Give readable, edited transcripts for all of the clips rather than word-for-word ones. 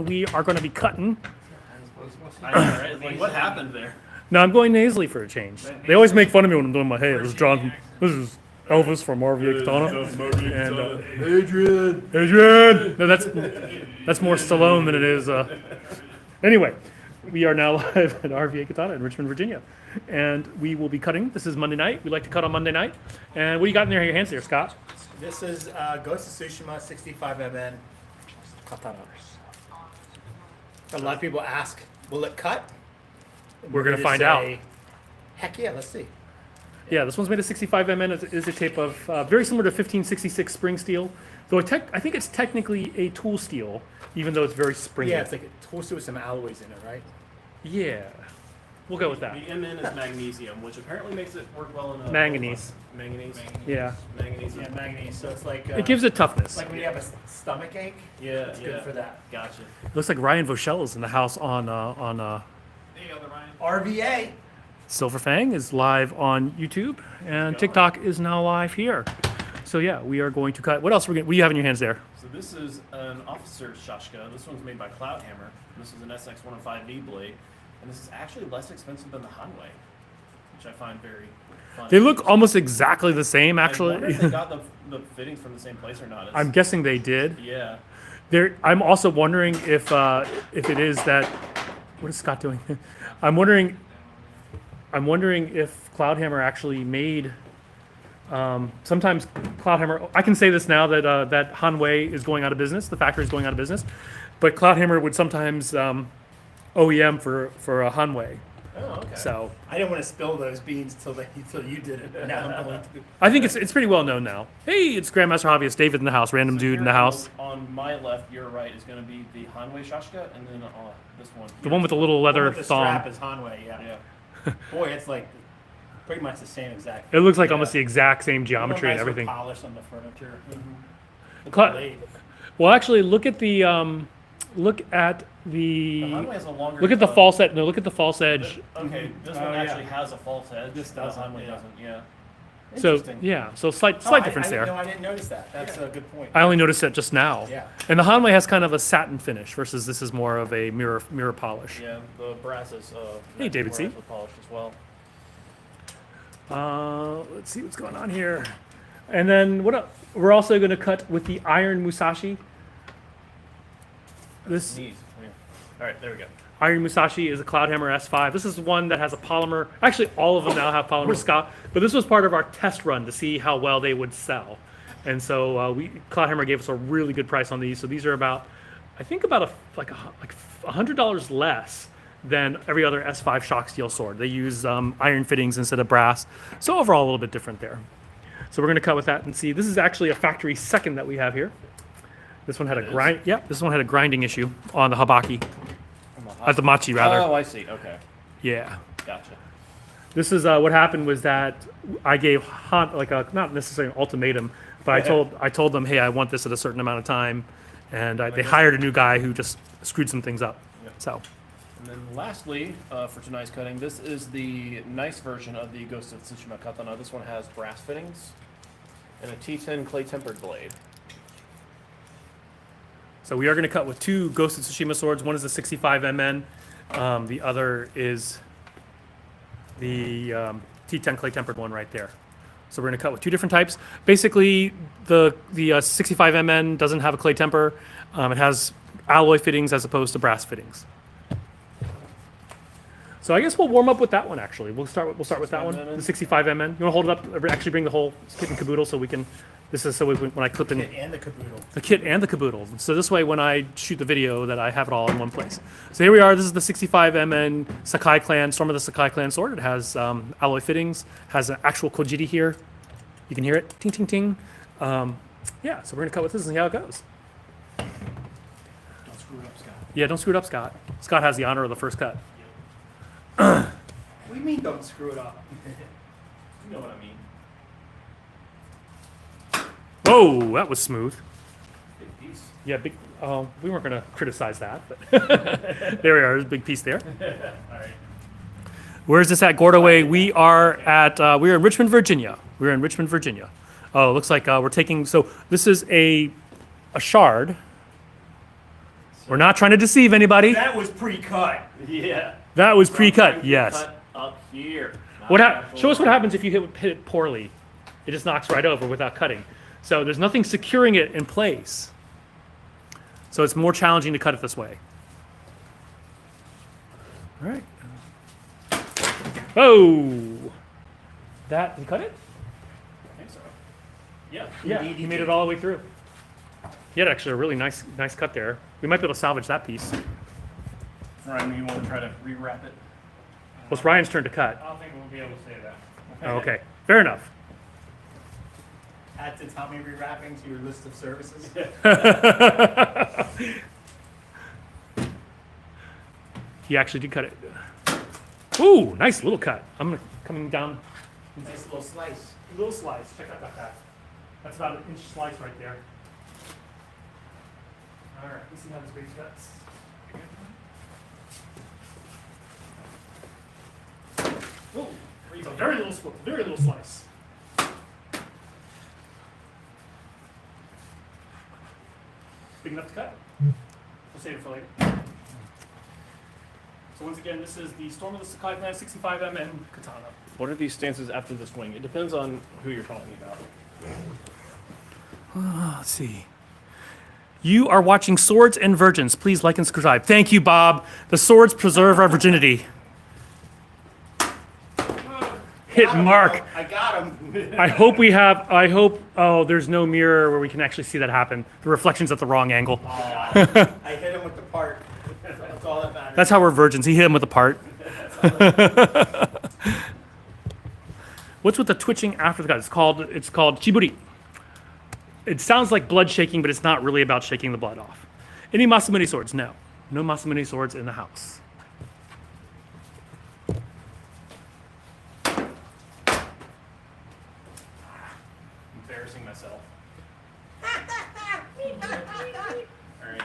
We are going to be cutting. I know, right? Like, what happened there? Now I'm going nasally for a change. They always make fun of me when I'm doing my hair. This is Elvis from RVA Katana. And Adrian. No, that's more Stallone than it is. Anyway, we are now live at RVA Katana in Richmond, Virginia, and we will be cutting. This is Monday night. We like to cut on Monday night. And what do you got in there? Your hands there, Scott? This is Ghost of Tsushima 65 mm Katana. A lot of people ask, will it cut? We're going to find out. Heck yeah, let's see. Yeah, this one's made of 65 mm. It is a tape of very similar to 1566 spring steel, though I think it's technically a tool steel, even though it's very springy. Yeah, it's like a tool steel with some alloys in it, right? Yeah, we'll go with that. The MN is magnesium, which apparently makes it work well in a Manganese. Manganese. Yeah, Manganese. Yeah, manganese. So it's like it gives it toughness. like when you have a stomach ache. Yeah, It's good for that. Gotcha. Looks like Ryan Voshell is in the house on Hey, other Ryan. RVA. Silver Fang is live on YouTube, and TikTok is now live here. So yeah, we are going to cut. What else? What do you have in your hands there? So this is an officer's shashka. This one's made by Cloudhammer. This is an SX105V blade, and this is actually less expensive than the Hanwei, which I find very fun. They look almost exactly the same, I wonder actually. if they got the fittings from the same place or not. I'm guessing they did. Yeah. I'm also wondering if it is that. What is Scott doing? I'm wondering if Cloudhammer actually made. Sometimes Cloudhammer. I can say this now that that Hanwei is going out of business. The factory is going out of business, but Cloudhammer would sometimes OEM for a Hanwei. Oh, okay. So I didn't want to spill those beans till you did it. But now I'm going to. I think it's pretty well known now. Hey, it's Grandmaster Hobbyist David in the house, random dude in the house. On my left, your right is going to be the Hanwei shashka, and then this one. The one with the little leather the thong. strap is Hanwei, yeah. Boy, it's like pretty much the same exact. It looks like almost the exact same Real geometry and nice with everything. polish on the furniture. The Cla- blade. Well, actually, look at the The Hanwei has a longer. look at the false edge. No, look at the false edge. Okay, this Oh, one yeah. actually has a false edge. This The doesn't, Hanwei yeah. doesn't. Yeah. So Interesting. yeah, so slight Oh, difference there. No, I didn't notice that. That's a good point. I only noticed it just now. Yeah. And the Hanwei has kind of a satin finish versus this is more of a mirror polish. Yeah. The brass is. Hey, David C. With polish as well. Let's see what's going on here. And then we're also going to cut with the Iron Musashi. This Neat. Yeah. All right, there we go. Iron Musashi is a Cloudhammer S5. This is one that has a polymer. Actually, all of them now have polymer, Scott. But this was part of our test run to see how well they would sell. And so Cloudhammer gave us a really good price on these. So these are about, I think about $100 less than every other S5 shock steel sword. They use iron fittings instead of brass. So overall, a little bit different there. So we're going to cut with that and see. This is actually a factory second that we have here. This one had This one had a grinding issue on the habaki. The machi, rather. Oh, I see. Okay. Yeah. Gotcha. This is what happened was that I gave not necessarily an ultimatum, but I told them, hey, I want this at a certain amount of time, and they hired a new guy who just screwed some things up. Yep. So. And then lastly, for tonight's cutting, this is the nice version of the Ghost of Tsushima Katana. This one has brass fittings and a T10 clay tempered blade. So we are going to cut with two Ghost of Tsushima swords. One is the 65 MN. The other is the T10 clay tempered one right there. So we're going to cut with two different types. Basically, the 65 MN doesn't have a clay temper. It has alloy fittings as opposed to brass fittings. So I guess we'll warm up with that one. Actually, we'll start with that one, the 65 MN. You want to hold it up? Actually, bring the whole kit and caboodle so we can. This is so when I clip in Kit and the caboodle. the kit and the caboodle. So this way, when I shoot the video, that I have it all in one place. So here we are. This is the 65 MN Sakai Clan, Storm of the Sakai Clan sword. It has alloy fittings, has an actual kojiri here. You can hear it, ting, ting, ting. Yeah, so we're gonna cut with this and see how it goes. Don't screw it up, Scott. Yeah, don't screw it up, Scott. Scott has the honor of the first cut. What do you mean don't screw it up? You know what I mean. Whoa, that was smooth. Big piece. Yeah, big. We weren't gonna criticize that, but there we are. There's a big piece there. All right. Where is this at, Gordaway? We're in Richmond, Virginia. We're in Richmond, Virginia. Oh, it looks like we're taking. So this is a shard. We're not trying to deceive anybody. That was pre-cut. Yeah. That was So I'm pre-cut, trying to yes. cut up here. Show us what happens if you hit it poorly. It just knocks right over without cutting. So there's nothing securing it in place. So it's more challenging to cut it this way. All right. Oh, did you cut it? I think so. Yeah. Yeah, Indeed, he you made did. it all the way through. He had actually a really nice cut there. We might be able to salvage that piece. Ryan, you want to try to rewrap it? Well, it's Ryan's turn to cut. I don't think we'll be able to say that. Oh, okay, fair enough. Add Tatami rewrapping to your list of services. He actually did cut it. Ooh, nice little cut. Coming down. Nice little slice. Little slice. Check out that. That's about an inch slice right there. All right, let's see how this baby cuts. Oh, it's a very little slice. Big enough to cut. We'll save it for later. So once again, this is the Storm of the Sakai Plan 65mm Katana. What are these stances after the swing? It depends on who you're talking about. Let's see. You are watching Swords and Virgins. Please like and subscribe. Thank you, Bob. The swords preserve our virginity. Hit Mark. I got him. I hope, oh, there's no mirror where we can actually see that happen. The reflection's at the wrong angle. I hit him with the part. That's all that matters. That's how we're virgins. He hit him with a part. What's with the twitching after the cut? It's called chiburi. It sounds like blood shaking, but it's not really about shaking the blood off. Any Masamune swords? No. No Masamune swords in the house. Embarrassing myself. All right.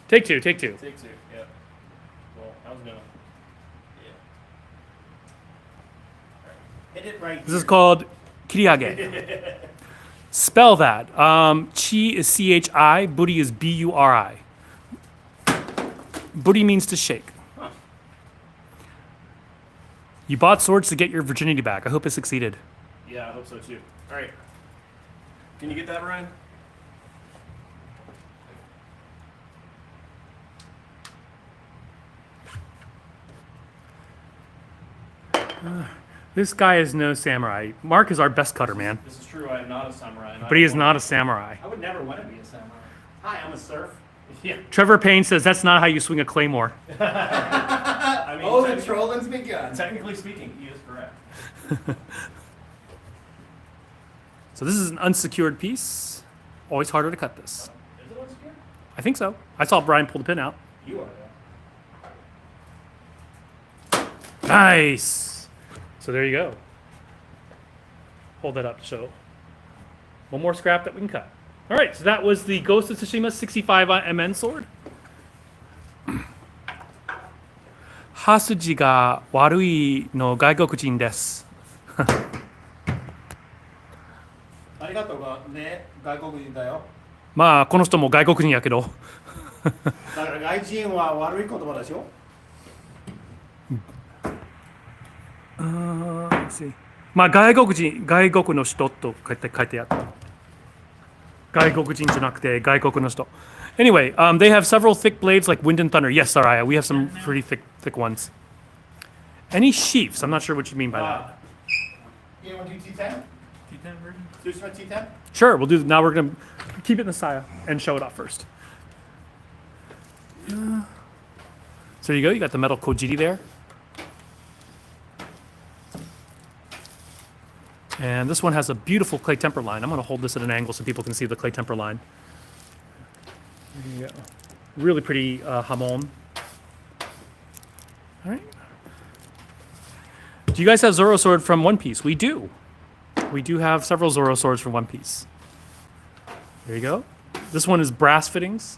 Take two. Take two. Yeah. Well, I was gonna. Yeah. Hit it right. This is called kiriage. Spell that. Chi is C-H-I. Buri is B-U-R-I. Buri means to shake. Huh. You bought swords to get your virginity back. I hope it succeeded. Yeah, I hope so too. All right. Can you get that, Ryan? This guy is no samurai. Mark is our best cutter, man. This is true. I am not a samurai. and I But he don't is want not to a samurai. I would never want to be a samurai. Hi, I'm a serf. be. Yeah. Trevor Payne says that's not how you swing a claymore. I mean, Oh, the technically- trolling's begun. Technically speaking, he is correct. So this is an unsecured piece. Always harder to cut this. Is it unsecure? I think so. I saw Brian pull the pin out. You are. Nice. So there you go. Hold that up to show. One more scrap that we can cut. All right, so that was the Ghost of Tsushima 65mm sword. 刃筋が悪いの外国人です。ありがとうがね、外国人だよ。まあこの人も外国人やけど。だから外人は悪い言葉でしょ。Let's see. まあ外国の人と書いてあった。外国人じゃなくて外国の人。Anyway, they have several thick blades like Wind and Thunder. Yes, Saraya, we have some pretty thick ones. Any sheaths? I'm not sure what you mean by that. You want to do T10? T10 version? Tsushima T10? Sure, we'll do. Now we're gonna keep it in the saya and show it off first. So there you go. You got the metal kojiri there. And this one has a beautiful clay temper line. I'm going to hold this at an angle so people can see the clay temper line. There you go. Really pretty hamon. All right. Do you guys have Zoro sword from One Piece? We do. We do have several Zoro swords from One Piece. There you go. This one is brass fittings.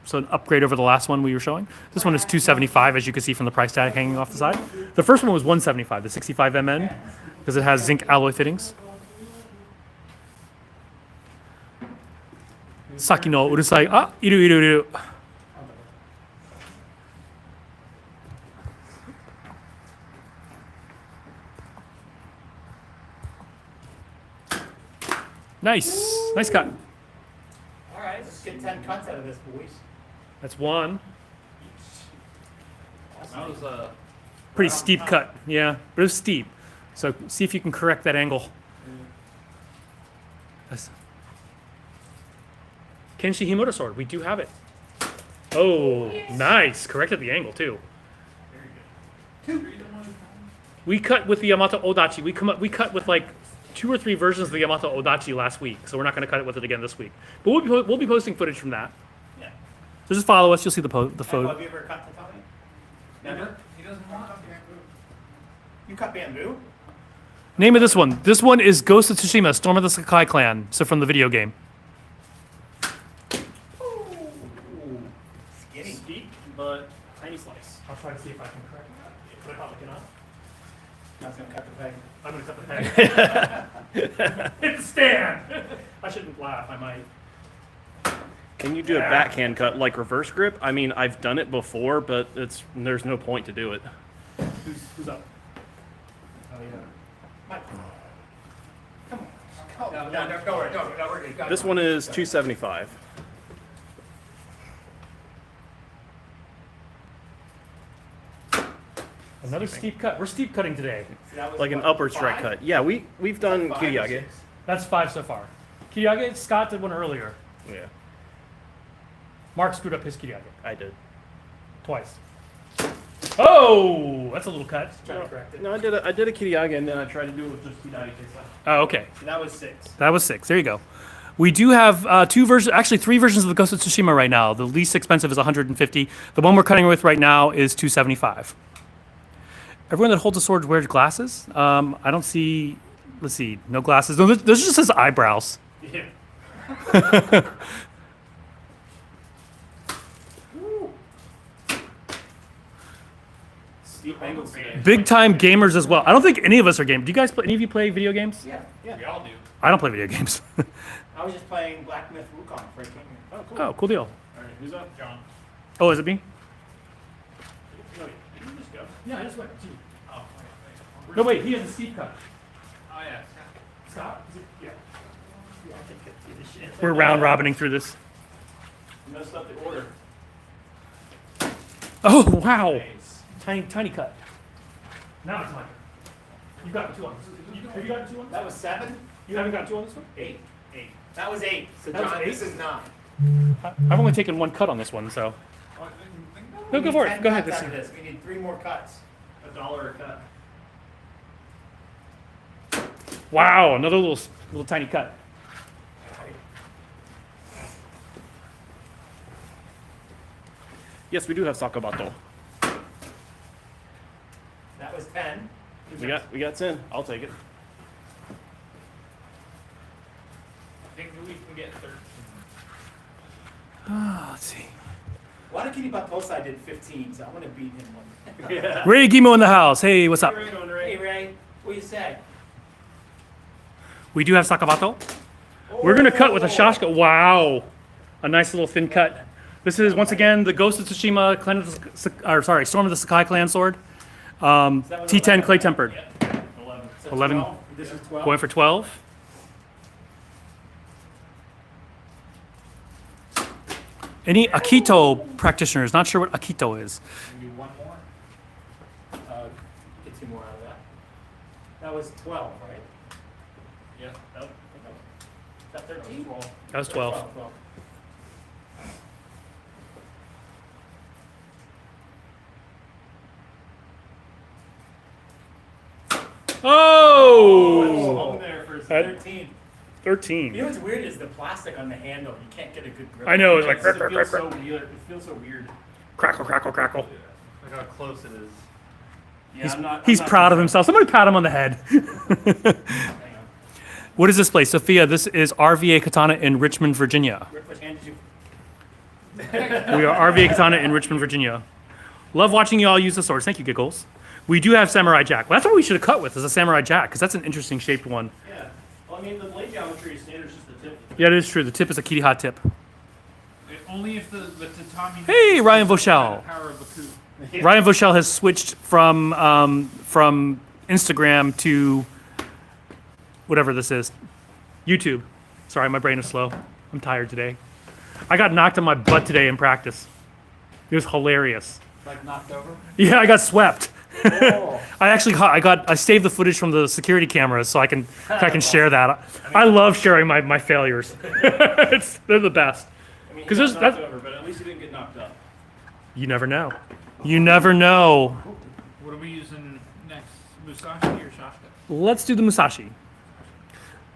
So an upgrade over the last one we were showing. This one is $275, as you can see from the price tag hanging off the side. The first one was $175, the 65mm, because it has zinc alloy fittings. Saki no urusai. Ah, iru. Nice. Nice cut. All right, let's get 10 cuts out of this, boys. That's one. That was Pretty right on steep top. cut. Yeah, but it was steep. So see if you can correct that angle. That's- Kenshi Himoto sword. We do have it. Oh, nice. Corrected the angle too. We cut with the Yamato Odachi. We cut with like 2 or 3 versions of the Yamato Odachi last week, so we're not going to cut it with it again this week. But we'll be posting footage from that. Yeah. So just follow us. You'll see the Have photo. you ever cut Tatami? Never. He doesn't want to. You cut bamboo? Name of this one. This one is Ghost of Tsushima: Storm of the Sakai Clan. So from the video game. Skinny. Steep, but tiny slice. I'll try to see if I can correct that. But I probably cannot. That's gonna cut the peg. I'm gonna cut the peg. Hit the stand. I shouldn't laugh. I might. Can you do a backhand cut like reverse grip? I mean, I've done it before, but there's no point to do it. Who's up? Oh yeah. Mike. Come on. No, don't worry. No, we're good. This one is 275. Another steep cut. We're steep cutting today. Like an upward strike cut. Yeah, we've done Kiriage. That's 5 so far. Kiriage, Scott did one earlier. Yeah, Mark screwed up his Kiriage I did. twice. Oh, that's a little cut. Try to correct it. No, I did a Kiriage and then I tried to do it with just Kiriage. Oh, okay. That was 6. That was 6. There you go. We do have 2 versions, actually 3 versions of the Ghost of Tsushima right now. The least expensive is 150. The one we're cutting with right now is 275. Everyone that holds a sword wears glasses. I don't see. Let's see. No glasses. No, this just says eyebrows. Yeah. Steep angles today. Big time gamers as well. I don't think any of us are gamers. Do you guys play? Any of you play video games? Yeah. We all do. I don't play video games. I was just playing Black Myth Wukong for a king. Oh, cool. Oh, cool deal. All right, who's up? John. Oh, is it me? No, you can just go. Yeah, I just went. Oh, wait. No, wait. He has a steep cut. Oh, yeah. Scott? Yeah. Shit. We're round robining through this. You messed up the order. Oh, wow. Nice. Tiny cut. Now it's my turn. You've gotten 2 on this. Have you gotten 2 on this? That was 7. You haven't gotten 2 on this one? 8. That was 8. So That was John, 8? this is 9. I've only taken 1 cut on this one, so. Oh, think about it. No, We go need for it. 10 Go ahead. cuts This out of this. We need 3 more cuts. $1 a cut. Wow, another little tiny cut. Yes, we do have Sakabato. That was 10. We got 10. I'll take it. I think we can get 13. Let's see. Wada Kiribatosa did 15, so I'm going to beat him one. Yeah. Ray Gimo in the house. Hey, what's up? Hey, Ray, what do you say? We do have Sakabato. We're going to cut with a shashka. Wow. A nice little thin cut. This is, once again, the Ghost of Tsushima, Clan of the, Storm of the Sakai Clan sword. T10 clay tempered. 11. So 11. 12. This is 12. Going for 12. Any Akito practitioners? Not sure what Akito is. Can you do one more? Get 2 more out of that. That was 12, right? Yeah. Nope. Is that 13? That was 12. Oh! Home there for a That- 13. 13. You know what's weird is the plastic on the handle. You can't get a good grip. I know, it's like It feels so weird. It feels so weird. crackle, crackle, crackle. Look how close it is. Yeah, He's proud of himself. Somebody pat him on the head. Hang on. What is this place? Sophia, this is RVA Katana in Richmond, Virginia. Rick, which hand did you? We are RVA Katana in Richmond, Virginia. Love watching you all use the swords. Thank you, Giggles. We do have Samurai Jack. Well, that's what we should have cut with, is a Samurai Jack, because that's an interesting shaped one. Yeah. Well, I mean, the blade geometry is standard, it's just the tip. Yeah, it is true. The tip is a kitty hot tip. Only if the tatami. Hey, has Ryan the Voshal. Power of a coup. Ryan Voshal has switched from Instagram to whatever this is, YouTube. Sorry, my brain is slow. I'm tired today. I got knocked on my butt today in practice. It was hilarious. Like knocked over. Yeah, I got swept. Oh. I saved the footage from the security cameras so I can share that. I love sharing my failures. They're the best. I mean, 'Cause he there's- got knocked that's- over, but at least he didn't get knocked up. You never know. You never know. What are we using next? Musashi or shashka? Let's do the Musashi.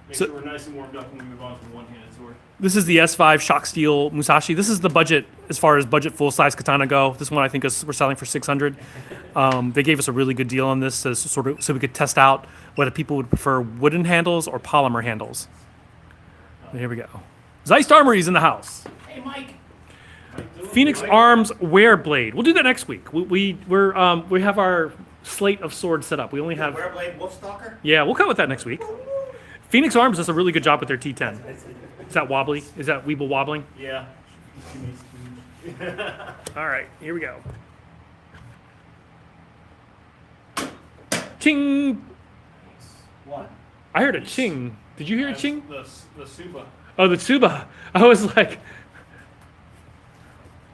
Make So- sure we're nice and warmed up when we move on to the one-handed sword. This is the S5 Shock Steel Musashi. This is the budget as far as budget full-size katana go. This one I think we're selling for $600. They gave us a really good deal on this so we could test out whether people would prefer wooden handles or polymer handles. And here we go. Zeist Armory's in the house. Hey, Mike. Phoenix Arms Wear Blade. We'll do that next week. We have our slate of swords set up. We only have Wearblade Wolfstalker. yeah. We'll cut with that next week. Phoenix Arms does a really good job with their T10. Is that wobbly? Is that Weeble wobbling? Yeah. All right, here we go. Ching! One. I heard a ching. Did you hear a ching? The Suba. Oh, the Tsuba. I was like,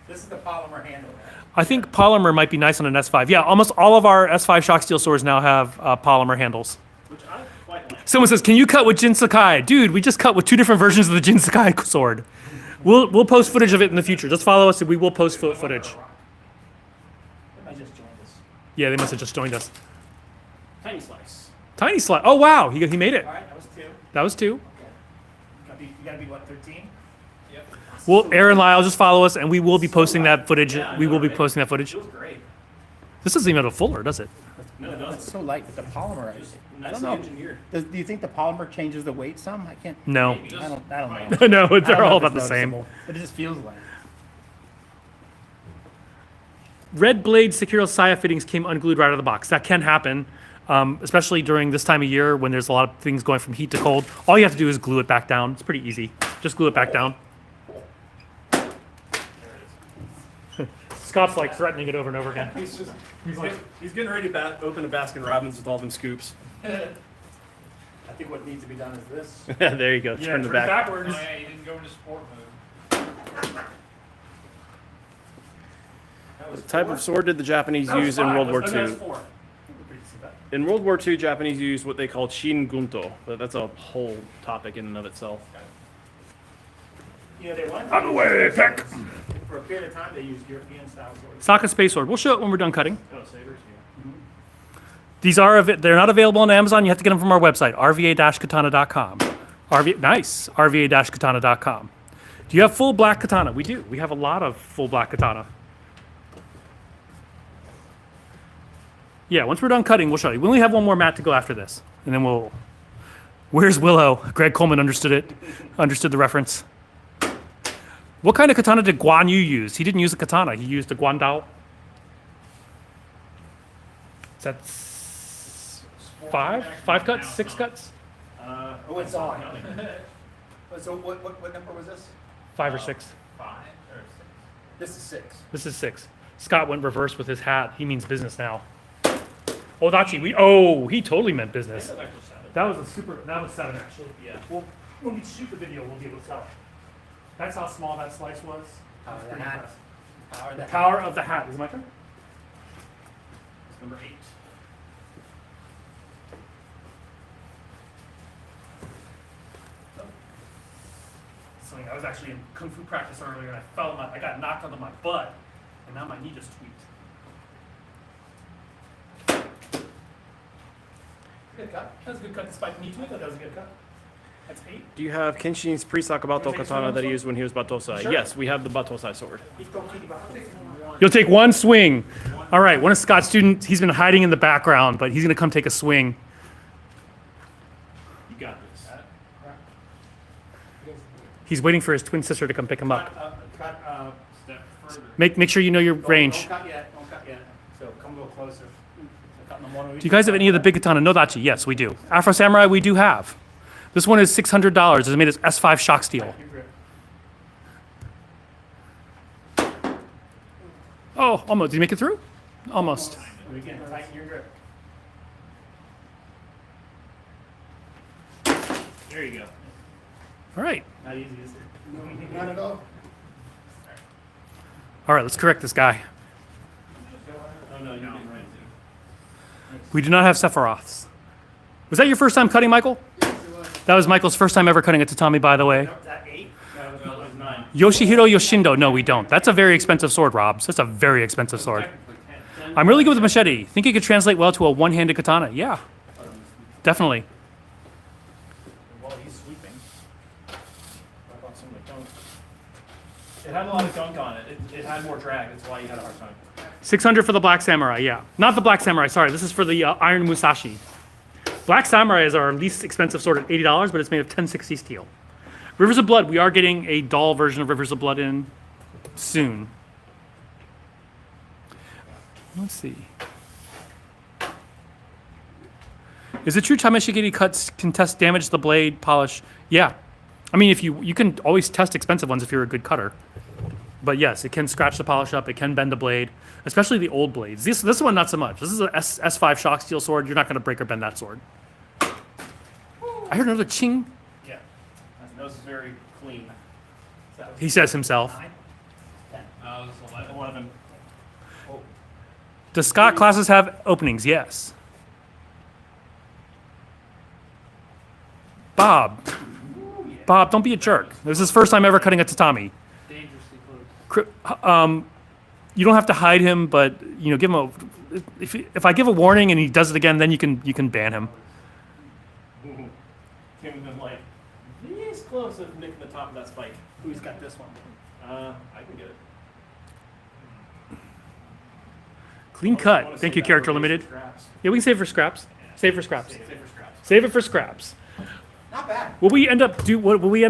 This is the polymer handle. I think polymer might be nice on an S5. Yeah, almost all of our S5 shock steel swords now have polymer handles. Which I quite like. Someone says, "Can you cut with Jin Sakai?" Dude, we just cut with 2 different versions of the Jin Sakai sword. We'll post footage of it in the future. Just follow us, and we will post footage. I just joined us. Yeah, they must have just joined us. Tiny slice. Tiny slide. Oh wow, he made it. All right, that was two. That was 2. You gotta be what, 13? Yep. Well, Aaron Lyle, just follow us, and we will be posting that footage. Yeah, I We know, will be right? posting that footage. Feels great. This doesn't even have a fuller, does it? No, it It's doesn't. so light with the polymer. Just I don't nicely know. engineered. Do you think the polymer changes the weight some? I can't. No. Maybe. I don't know. No, I don't they're know all if about it's the same. noticeable, but it just feels light. Red Blade Securo Saya fittings came unglued right out of the box. That can happen, especially during this time of year when there's a lot of things going from heat to cold. All you have to do is glue it back down. It's pretty easy. Just glue it back down. There it Scott's like threatening it over and over again. is. He's getting ready to open a Baskin Robbins with all them scoops. I think what needs to be done is this. There you go. Turn the back. backwards. Oh yeah, you didn't go into sport mode. What type of sword did the Japanese use in World War II? In World War II, Japanese used what they called shin gunto, but that's a whole topic in and of itself. You know, they wanted Out of the way, Peck. for a period of time they used European style swords. Saka Space Sword. We'll show it when we're done cutting. Oh, sabers, yeah. These are they're not available on Amazon. You have to get them from our website, rva-katana.com. Nice, rva-katana.com. Do you have full black katana? We do. We have a lot of full black katana. Yeah, once we're done cutting, we'll show you. We only have one more mat to go after this, and then we'll. Where's Willow? Greg Coleman understood it. Understood the reference. What kind of katana did Guan Yu use? He didn't use a katana. He used a guandao. Is that 5? 5 cuts? 6 cuts? Oh, it's on. So what number was this? 5 or 6? 5 or 6. This is 6. This is 6. Scott went reverse with his hat. He means business now. Odachi, he totally meant business. That was 7 actually. Yeah. Well, when we shoot the video, we'll be able to tell. That's how small that slice was. Power of the Pretty hat. impressive. Power of The the hat. power of the hat. Is it my turn? It's number 8. Something I was actually in kung fu practice earlier, and I got knocked onto my butt, and now my knee just tweaked. Good cut. That was a good cut despite the knee tweak. That was a good cut. That's 8. Do you have Kenshin's pre-Sakabato katana that he used when he was Batosai? Sure. Yes, we have the Batosai sword. You'll take one swing. All right, one of Scott's students, he's been hiding in the background, but he's going to come take a swing. You got this. He's waiting for his twin sister to come pick him up. Step further. Make sure you know your range. Don't cut yet. Don't cut yet. So come a little closer. So cut them one of Do you guys have any of the big katana? Nodachi, yes, we do. Afro Samurai, we do have. This one is $600. It's made of S5 shock steel. Oh, almost. Did you make it through? Almost. Again, tighten your grip. There you go. All right. Not easy, is it? Not at all. All right, let's correct this guy. Oh no, you didn't right. We do not have Sephiroths. Was that your first time cutting, Michael? That was Michael's first time ever cutting a tatami, by the way. Is that 8? That was 9. Yoshihiro Yoshindo. No, we don't. That's a very expensive sword, Robs. That's a very expensive sword. I'm really good with the machete. Think it could translate well to a one-handed katana? Yeah, definitely. While he's sweeping. It had a lot of gunk on it. It had more drag. That's why you had a hard time. 600 for the Black Samurai, yeah. Not the Black Samurai, sorry. This is for the Iron Musashi. Black Samurai is our least expensive sword at $80, but it's made of 1060 steel. Rivers of Blood, we are getting a doll version of Rivers of Blood in soon. Let's see. Is it true Tameshigiri cuts can test damage to the blade polish? Yeah. I mean, if you can always test expensive ones if you're a good cutter. But yes, it can scratch the polish up. It can bend the blade, especially the old blades. This one, not so much. This is a S5 shock steel sword. You're not going to break or bend that sword. I heard another ching. Yeah. That was very clean. He says himself. 11. Does Scott classes have openings? Yes. Bob, don't be a jerk. This is his first time ever cutting a tatami. Dangerously close. You don't have to hide him, but give him a. If I give a warning and he does it again, then you can ban him. Him been like this close of nicking the top of that spike. Who's got this one? I can get it. Clean I cut. wanna Thank save you, that Character for Limited. scraps. Yeah, we can save it for scraps. Save it for scraps. Save for scraps. Save it for scraps. Not bad. What we end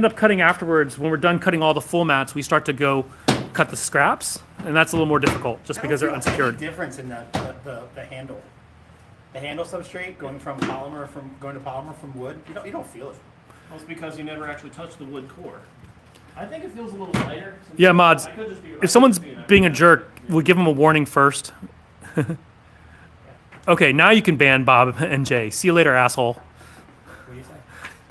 up cutting afterwards, when we're done cutting all the full mats, we start to go cut the scraps, and that's a little more difficult just because they're I don't feel unsecured. any difference in the handle. The handle substrate going to polymer from wood. You don't feel it. Well, it's because you never actually touched the wood core. I think it feels a little lighter. Yeah, mods. I could just be- I If could someone's just be an being a actor. jerk, we'll give them a warning first. Okay, now you can ban Bob and Jay. See you later, asshole. What do you say?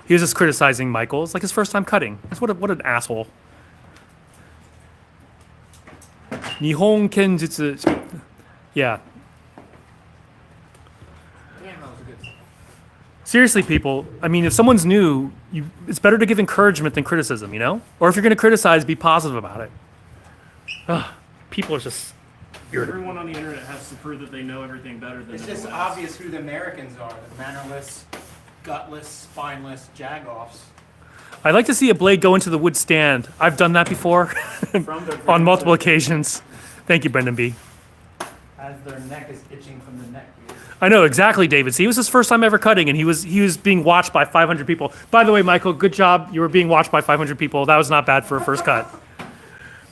He was just criticizing Michael. It's like his first time cutting. That's what an asshole. Nihon Kenjutsu. Yeah. Damn, that was a good. Seriously, people. I mean, if someone's new, it's better to give encouragement than criticism, Or if you're going to criticize, be positive about it. Ugh, people are just irritable. Everyone on the internet has to prove that they know everything better than It's everyone just else. obvious who the Americans are: the mannerless, gutless, spineless jagoffs. I'd like to see a blade go into the wood stand. I've done that before on multiple occasions. Thank you, Brendan B. As their neck is itching from the neck. I know exactly, David. See, it was his first time ever cutting, and he was being watched by 500 people. By the way, Michael, good job. You were being watched by 500 people. That was not bad for a first cut.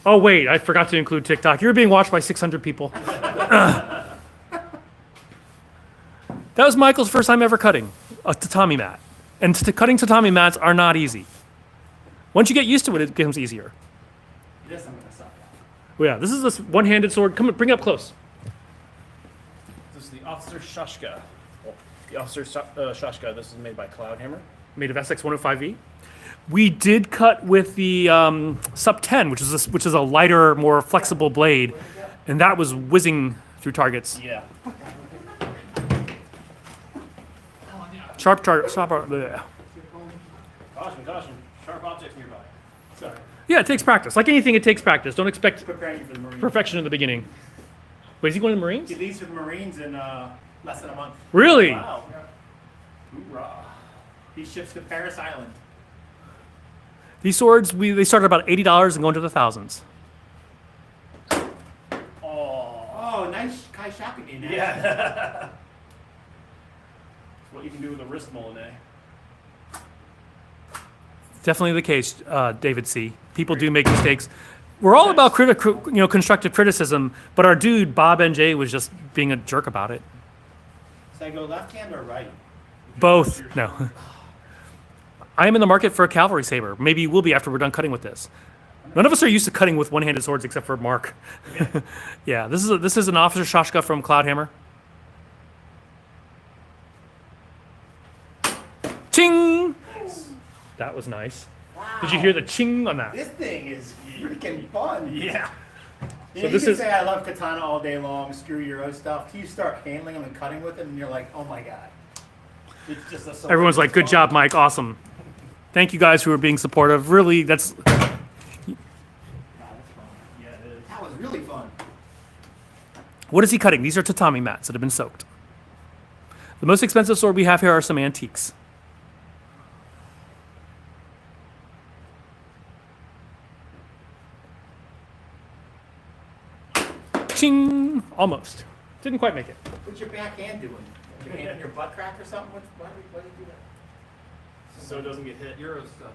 Oh wait, I forgot to include TikTok. You were being watched by 600 people. That was Michael's first time ever cutting a tatami mat, and cutting tatami mats are not easy. Once you get used to it, it becomes easier. This I'm gonna suck at. Well, yeah, this is this one-handed sword. Come on, bring it up close. This is the Officer Shashka. Well, the Officer Shashka. This is made by Cloudhammer. Made of SX105V. We did cut with the Sub 10, which is a lighter, more flexible blade, and that was whizzing through targets. Yeah. Sharp target. Bleh. Caution. Sharp objects nearby. Sorry. Yeah, it takes practice. Like anything, it takes practice. Don't expect Preparing you for the Marines. perfection in the beginning. Wait, is he going to the Marines? He leaves for the Marines in less than a month. Really? Wow. Hoorah. He ships to Paris Island. These swords, they start at about $80 and go into the thousands. Oh, nice Kai Shakagin. Yeah. That's what you can do with a wrist Molinet. Definitely the case, David C. People do make mistakes. We're all about constructive criticism, but our dude Bob NJ was just being a jerk about it. So I go left hand or right? Both. No. I am in the market for a cavalry saber. Maybe you will be after we're done cutting with this. None of us are used to cutting with one-handed swords except for Mark. Yeah, this is an Officer Shashka from Cloudhammer. Ching! That was nice. Wow, Did you hear the ching on that? This thing is freaking fun. Yeah. You So know, this you can is- say I love katana all day long, screw your own stuff. Till you start handling them and cutting with them, and you're like, oh my god. It's just a sword. Everyone's like, good It's job, fun. Mike. Awesome. Thank you guys who are being supportive. Really, that's Yeah, it is. That was really fun. what is he cutting? These are tatami mats that have been soaked. The most expensive sword we have here are some antiques. Ching! Almost. Didn't quite make it. What's your back hand doing? Your hand in your butt crack or something? Why do you do that? So it doesn't get hit. Euro stuff.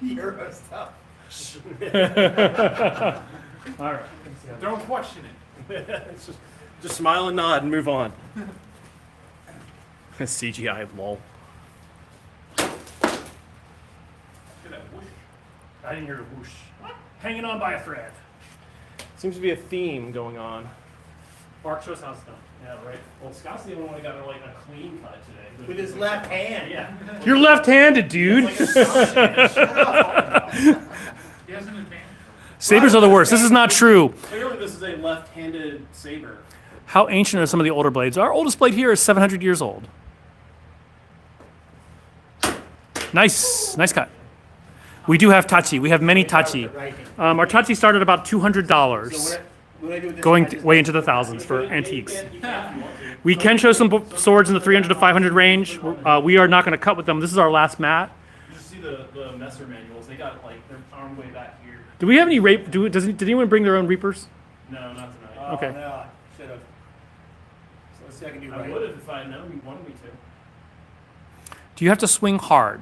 Euro stuff. All right. Don't question it. It's just smile and nod and move on. CGI lol. Look at that whoosh. I didn't hear a whoosh. Hanging on by a thread. Seems to be a theme going on. Mark, show us how it's done. Yeah, right. Well, Scott's the only one who got like a clean cut today. With his left hand. Yeah. You're left-handed, dude. He has an advantage. Sabers are the worst. This is not true. Clearly, this is a left-handed saber. How ancient are some of the older blades? Our oldest blade here is 700 years old. Nice. Nice cut. We do have tachi. We have many tachi. Our tachi started about $200. So what do I do with this Going hand? way into the thousands for antiques. You can if you want to. We can show some swords in the 300 to 500 range. We are not going to cut with them. This is our last mat. You just see the Messer manuals. They got like their arm way back here. Do we have any rape? Did anyone bring their own reapers? No, not tonight. Oh, Okay. no, I should have. So let's see if I can do I right. would have if I had known you wanted me to. Do you have to swing hard?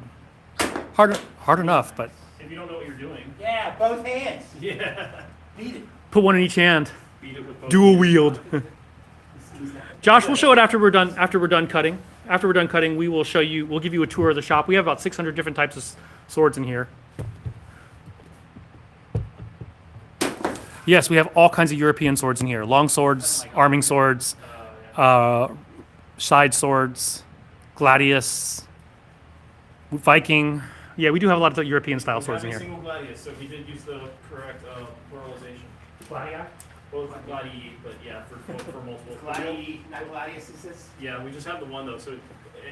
Hard enough, but If you don't know what you're doing, Yeah, both hands. yeah. Beat it. put one in each hand. Beat it with both. Dual wield. Josh, we'll show it after we're done. After we're done cutting. After we're done cutting, we will show you. We'll give you a tour of the shop. We have about 600 different types of swords in here. Yes, we have all kinds of European swords in here. Long swords, arming swords, side swords, gladius, Viking. Yeah, we do have a lot of the European style swords in Every here. single gladius, so he did use the correct pluralization. Gladiac? Well, gladi, but yeah, for multiple. Not gladius, is this? Yeah, we just have the one though, so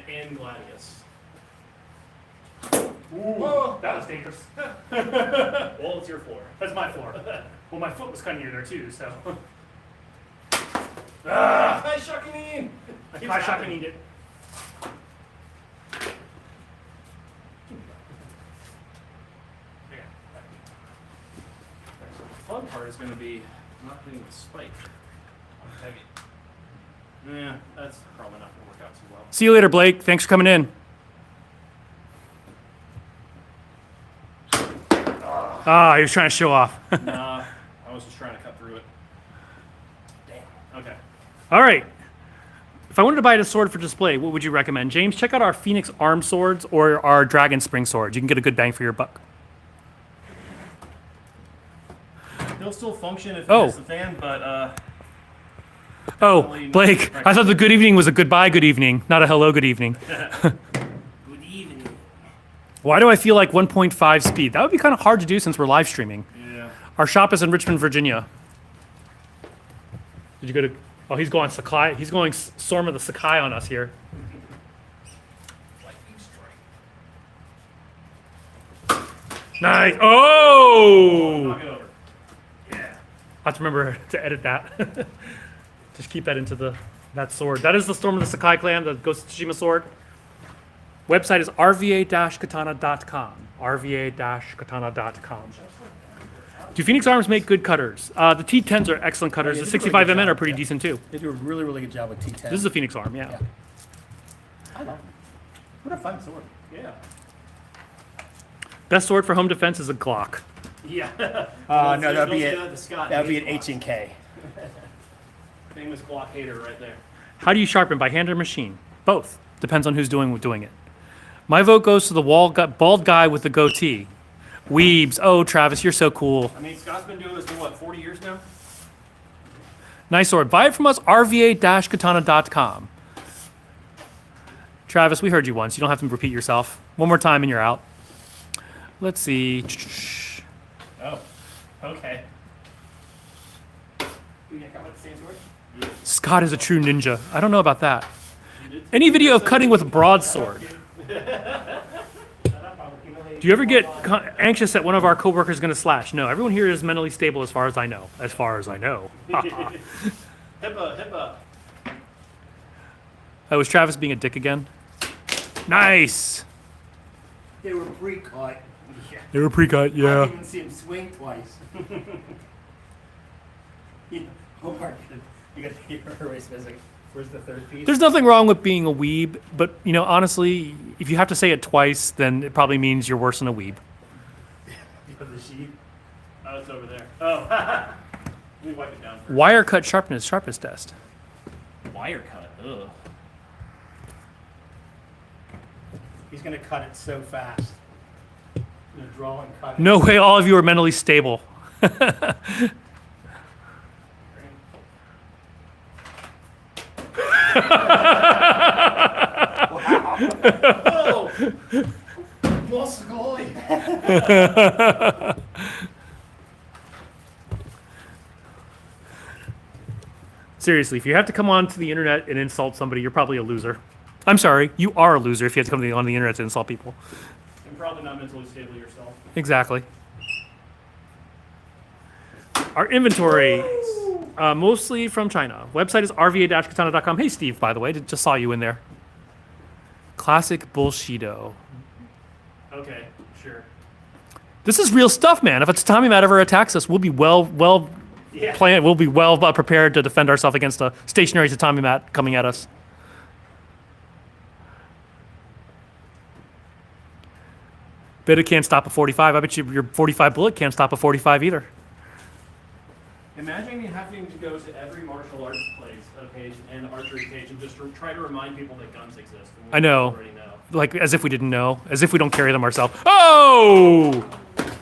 and gladius. Whoa, that was dangerous. Well, it's your floor. That's my floor. Well, my foot was kind of near there too, so. Hi, Shakunin! I shot and eat it. The fun part is going to be not hitting the spike. Heavy. Yeah, that's probably not going to work out too well. See you later, Blake. Thanks for coming in. Ah, he was trying to show off. Nah, I was just trying to cut through it. Damn. Okay. All right. If I wanted to buy a sword for display, what would you recommend? James, check out our Phoenix arm swords or our Dragon Spring swords. You can get a good bang for your buck. They'll still function if Oh. it's the fan, but Oh, Definitely Blake, not I thought the good evening was a goodbye good evening, not a hello good evening. good evening. Why do I feel like 1.5 speed? That would be kind of hard to do since we're live streaming. Yeah. Our shop is in Richmond, Virginia. Did you go to? Oh, he's going Sakai. He's going Storm of the Sakai on us here. Nice. Oh! Knock it over. I have to remember to edit that. Just keep that into that sword. That is the Storm of the Sakai clan, the Ghost of Tsushima sword. Website is rva-katana.com. rva-katana.com. Do Phoenix Arms make good cutters? The T10s are excellent cutters. Yeah, The they do a really good 65MN are job, pretty yeah. decent too. They do a really, really good job with T10. This is a Phoenix Arm, yeah. Yeah. I love them. What a fun sword. Yeah. Best sword for home defense is a Glock. Yeah. No, that'd be Don't say it. that to Scott. That would be an Hates H and K. Glock. Famous Glock hater right there. How do you sharpen, by hand or machine? Both. Depends on who's doing it. My vote goes to the bald guy with the goatee. Weebs. Oh, Travis, you're so cool. I mean, Scott's been doing this for what, 40 years now? Nice sword. Buy it from us, rva-katana.com. Travis, we heard you once. You don't have to repeat yourself. One more time and you're out. Let's see. Oh, okay. Scott is a true ninja. I don't know about that. Any video of cutting with a broadsword? Do you ever get anxious that one of our coworkers is going to slash? No, everyone here is mentally stable as far as I know. As far as I know. Hippa, hippa. Oh, was Travis being a dick again? Nice. They were pre-cut. They were pre-cut, I yeah. didn't even see him swing twice. Oh my god. You got to hear her race music. Where's the third piece? There's nothing wrong with being a weeb, but you know, honestly, if you have to say it twice, then it probably means you're worse than a weeb. The sheep. Oh, it's over there. Oh, let me wipe it down first. Wire cut sharpness test. Wire cut. Ugh. He's gonna cut it so fast. He's gonna draw and cut it. No way all of you are mentally stable. Whoa! Moscow. Seriously, if you have to come onto the internet and insult somebody, you're probably a loser. I'm sorry, you are a loser if you have to come on the internet to insult people. And probably not mentally stable yourself. Exactly. Our inventory, mostly from China. Website is rva-katana.com. Hey, Steve, by the way, just saw you in there. Classic bullshido. Okay, sure. This is real stuff, man. If a tatami mat ever attacks us, we'll be well planned. We'll be well prepared to defend ourselves against a stationary tatami mat coming at us. Bet it can't stop a 45. I bet you your 45 bullet can't stop a 45 either. Imagine having to go to every martial arts page and archery page and just try to remind people that guns exist. And we I know. already know. Like, as if we didn't know. As if we don't carry them ourselves. Oh!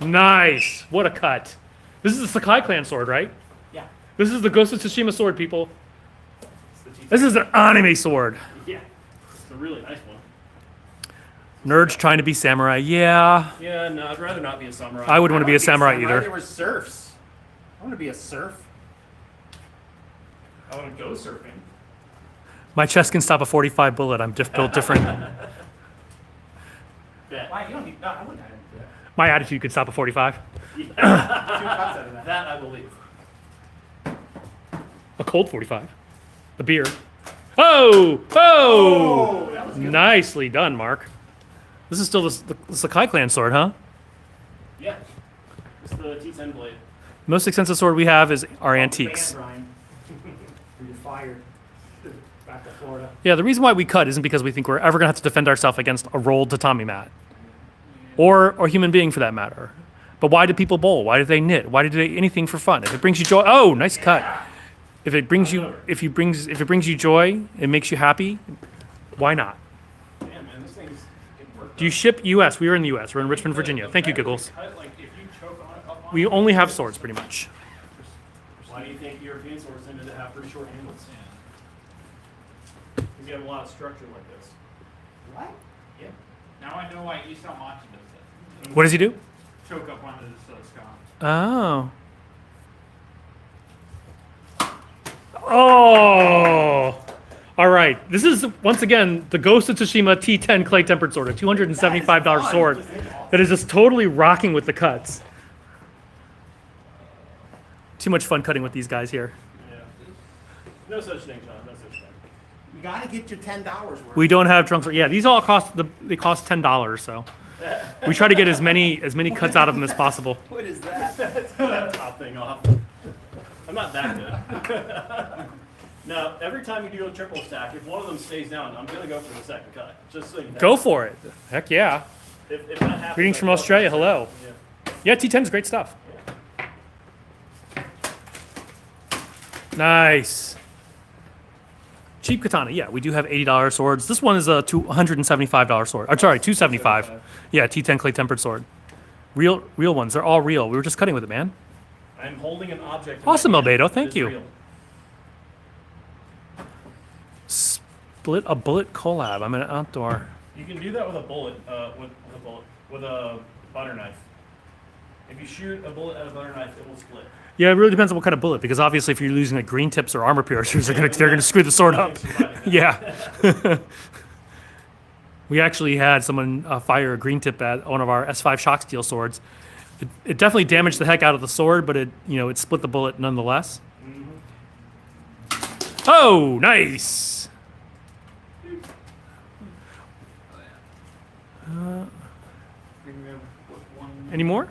Nice. What a cut. This is the Sakai clan sword, right? Yeah. This is the Ghost of Tsushima sword, people. It's the T- This is an anime sword. Yeah. It's a really nice one. Nerds trying to be samurai. Yeah. Yeah, no, I'd rather not be a samurai. I wouldn't want to be a samurai There either. were serfs. I want to be a serf. I want to go surfing. My chest can stop a 45 bullet. I'm built different. Bet. Why? You don't need. No, I wouldn't have to do that. My attitude could stop a 45. 2 cuts out of that. That I believe. A cold 45. A beer. Oh! Oh! That was good. Nicely done, Mark. This is still the Sakai clan sword, huh? Yeah. It's the T10 blade. Most expensive sword we have is our antiques. Band, Ryan. You're fired. Back to Florida. Yeah, the reason why we cut isn't because we think we're ever going to have to defend ourselves against a rolled tatami mat. Or a human being for that matter. But why do people bowl? Why do they knit? Why do they anything for fun? If it brings you joy, oh, nice cut. If it brings you joy, it makes you happy, why not? Damn, man, this thing's getting worked Do you ship US? We are in the US. We're in Richmond, Virginia. Thank you, Giggles. Like, if you choke on it up on We only have swords, pretty much. Why do you think European swords tended to have pretty short handles? Because you have a lot of structure like this. What? Yeah. Now I know why Isao Machi does that. What does he do? Choke up onto this scone. Oh. Oh. All right. This is, once again, the Ghost of Tsushima T10 clay tempered sword, a $275 sword that is just totally rocking with the cuts. Too much fun cutting with these guys here. Yeah. No such thing, John. No such thing. You gotta get your $10 worth. We don't have trunks. Yeah, these all cost they cost $10, so we try to get as many cuts out of them as possible. What is that? That top thing off. I'm not that good. Now, every time you do a triple stack, if one of them stays down, I'm gonna go for the second cut. Just so you know. Go for it. Heck yeah. If that happens, Greetings I from go Australia. for the Hello. second. Yeah, T10 is great stuff. Nice. Cheap katana. Yeah, we do have $80 swords. This one is a $175 sword. I'm sorry, $275. Yeah, T10 clay tempered sword. Real ones. They're all real. We were just cutting with it, man. I'm holding an object. in my Awesome, hand Albedo. that Thank is you. real. Split a bullet collab. I'm an outdoor. You can do that with a bullet. With a butter knife. If you shoot a bullet at a butter knife, it will split. Yeah, it really depends on what kind of bullet, because obviously if you're using like green tips or armor piercers, they're gonna screw the sword up. Yeah. We actually had someone fire a green tip at one of our S5 shock steel swords. It definitely damaged the heck out of the sword, but it split the bullet nonetheless. Oh, nice. Any more?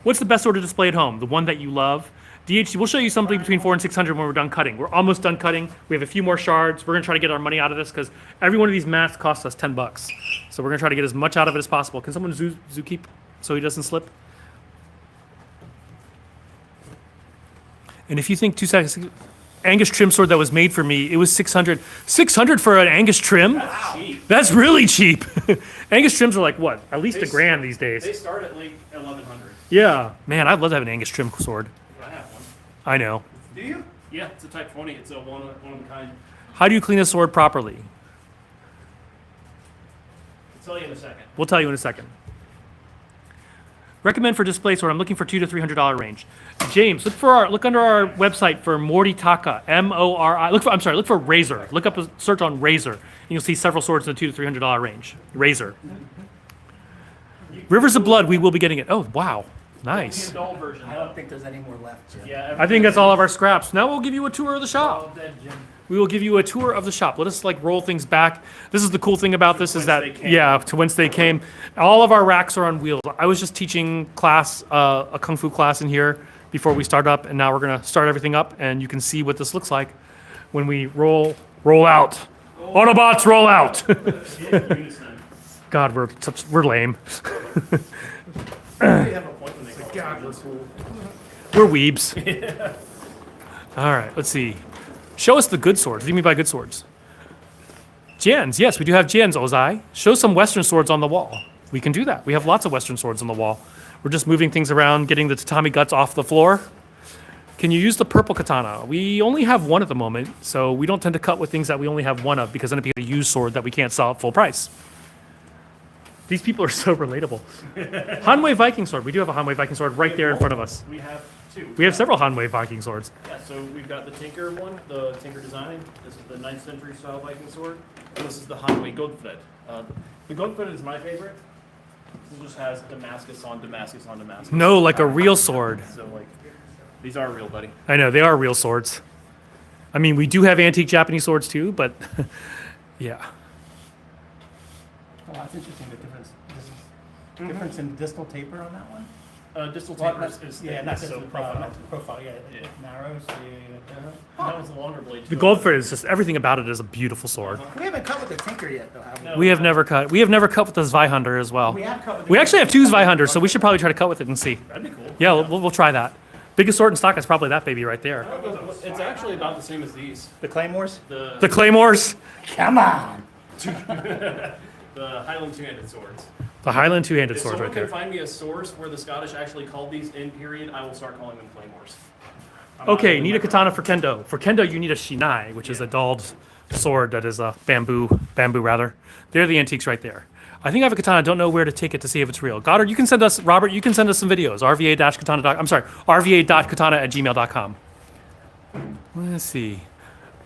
What's the best sword to display at home? The one that you love? DHC, we'll show you something between 400 and 600 when we're done cutting. We're almost done cutting. We have a few more shards. We're gonna try to get our money out of this because every one of these mats costs us 10 bucks. So we're gonna try to get as much out of it as possible. Can someone zoo keep so he doesn't slip? And if you think 2 seconds, Angus trim sword that was made for me, it was 600. 600 for an Angus trim? That's cheap. That's really cheap. Angus trims are like what? At least $1,000 these days. They start at like 1,100. Yeah. Man, I'd love to have an Angus trim sword. I have one. I know. Do you? Yeah, it's a Type 20. It's a one of a kind. How do you clean a sword properly? I'll tell you in a second. We'll tell you in a second. Recommend for display sword. I'm looking for $200 to $300 range. James, look under our website for Moritaka, M-O-R-I. Look for Razor. Look up a search on Razor, and you'll see several swords in the $200 to $300 range. Razor. Rivers of Blood. We will be getting it. Oh wow, nice. The adult version. I don't think there's any more left, Jim. Yeah. I think that's all of our scraps. Now we'll give you a tour of the shop. All dead, Jim. We will give you a tour of the shop. Let us like roll things back. This is the cool thing about this is that to whence they came. All of our racks are on wheels. I was just teaching class, a kung fu class in here before we start up, and now we're gonna start everything up, and you can see what this looks like when we roll out. Autobots, roll out. God, we're lame. We're weebs. All right, let's see. Show us the good swords. What do you mean by good swords? Jans, yes, we do have Jans, Ozai. Show some Western swords on the wall. We can do that. We have lots of Western swords on the wall. We're just moving things around, getting the tatami guts off the floor. Can you use the purple katana? We only have one at the moment, so we don't tend to cut with things that we only have one of because then it'd be a used sword that we can't sell at full price. These people are so relatable. Hanwei Viking sword. We do have a Hanwei Viking sword right there in front of us. We have two. We have several Hanwei Viking swords. Yeah, so we've got the Tinker one, the Tinker design. This is the 9th century style Viking sword. And this is the Hanwei Godfred. The Godfred is my favorite. It just has Damascus on Damascus on Damascus. No, like a real sword. So like, these are real, buddy. I know, they are real swords. I mean, we do have antique Japanese swords too, but yeah. Oh, that's interesting. The difference in distal taper on that one. Distal Well, taper is yeah, thick, not so distal profile. profile. Yeah, Yeah. it narrows. And that was a longer blade. The too. Goldford is just everything about it is a beautiful sword. We haven't cut with the tinker yet, though, have we? No. We have never cut. We have never cut with the Zweihunter as well. We have cut with the We actually have two Zweihunters, so we should probably try to cut with it and see. That'd be cool. Yeah, we'll try that. Biggest sword in stock is probably that baby right there. It's actually about the same as these. The claymores. The Claymores, Come on. The Highland two-handed swords. the Highland two-handed If swords someone right can there. find me a source where the Scottish actually called these in period, I will start calling them claymores. I'm not Okay, even need a like- katana for kendo. For kendo, you need a shinai, which is a dulled sword that is a bamboo rather. They're the antiques right there. I think I have a katana. I don't know where to take it to see if it's real. Goddard, Robert, you can send us some videos. rva-katana.gmail.com. Let's see.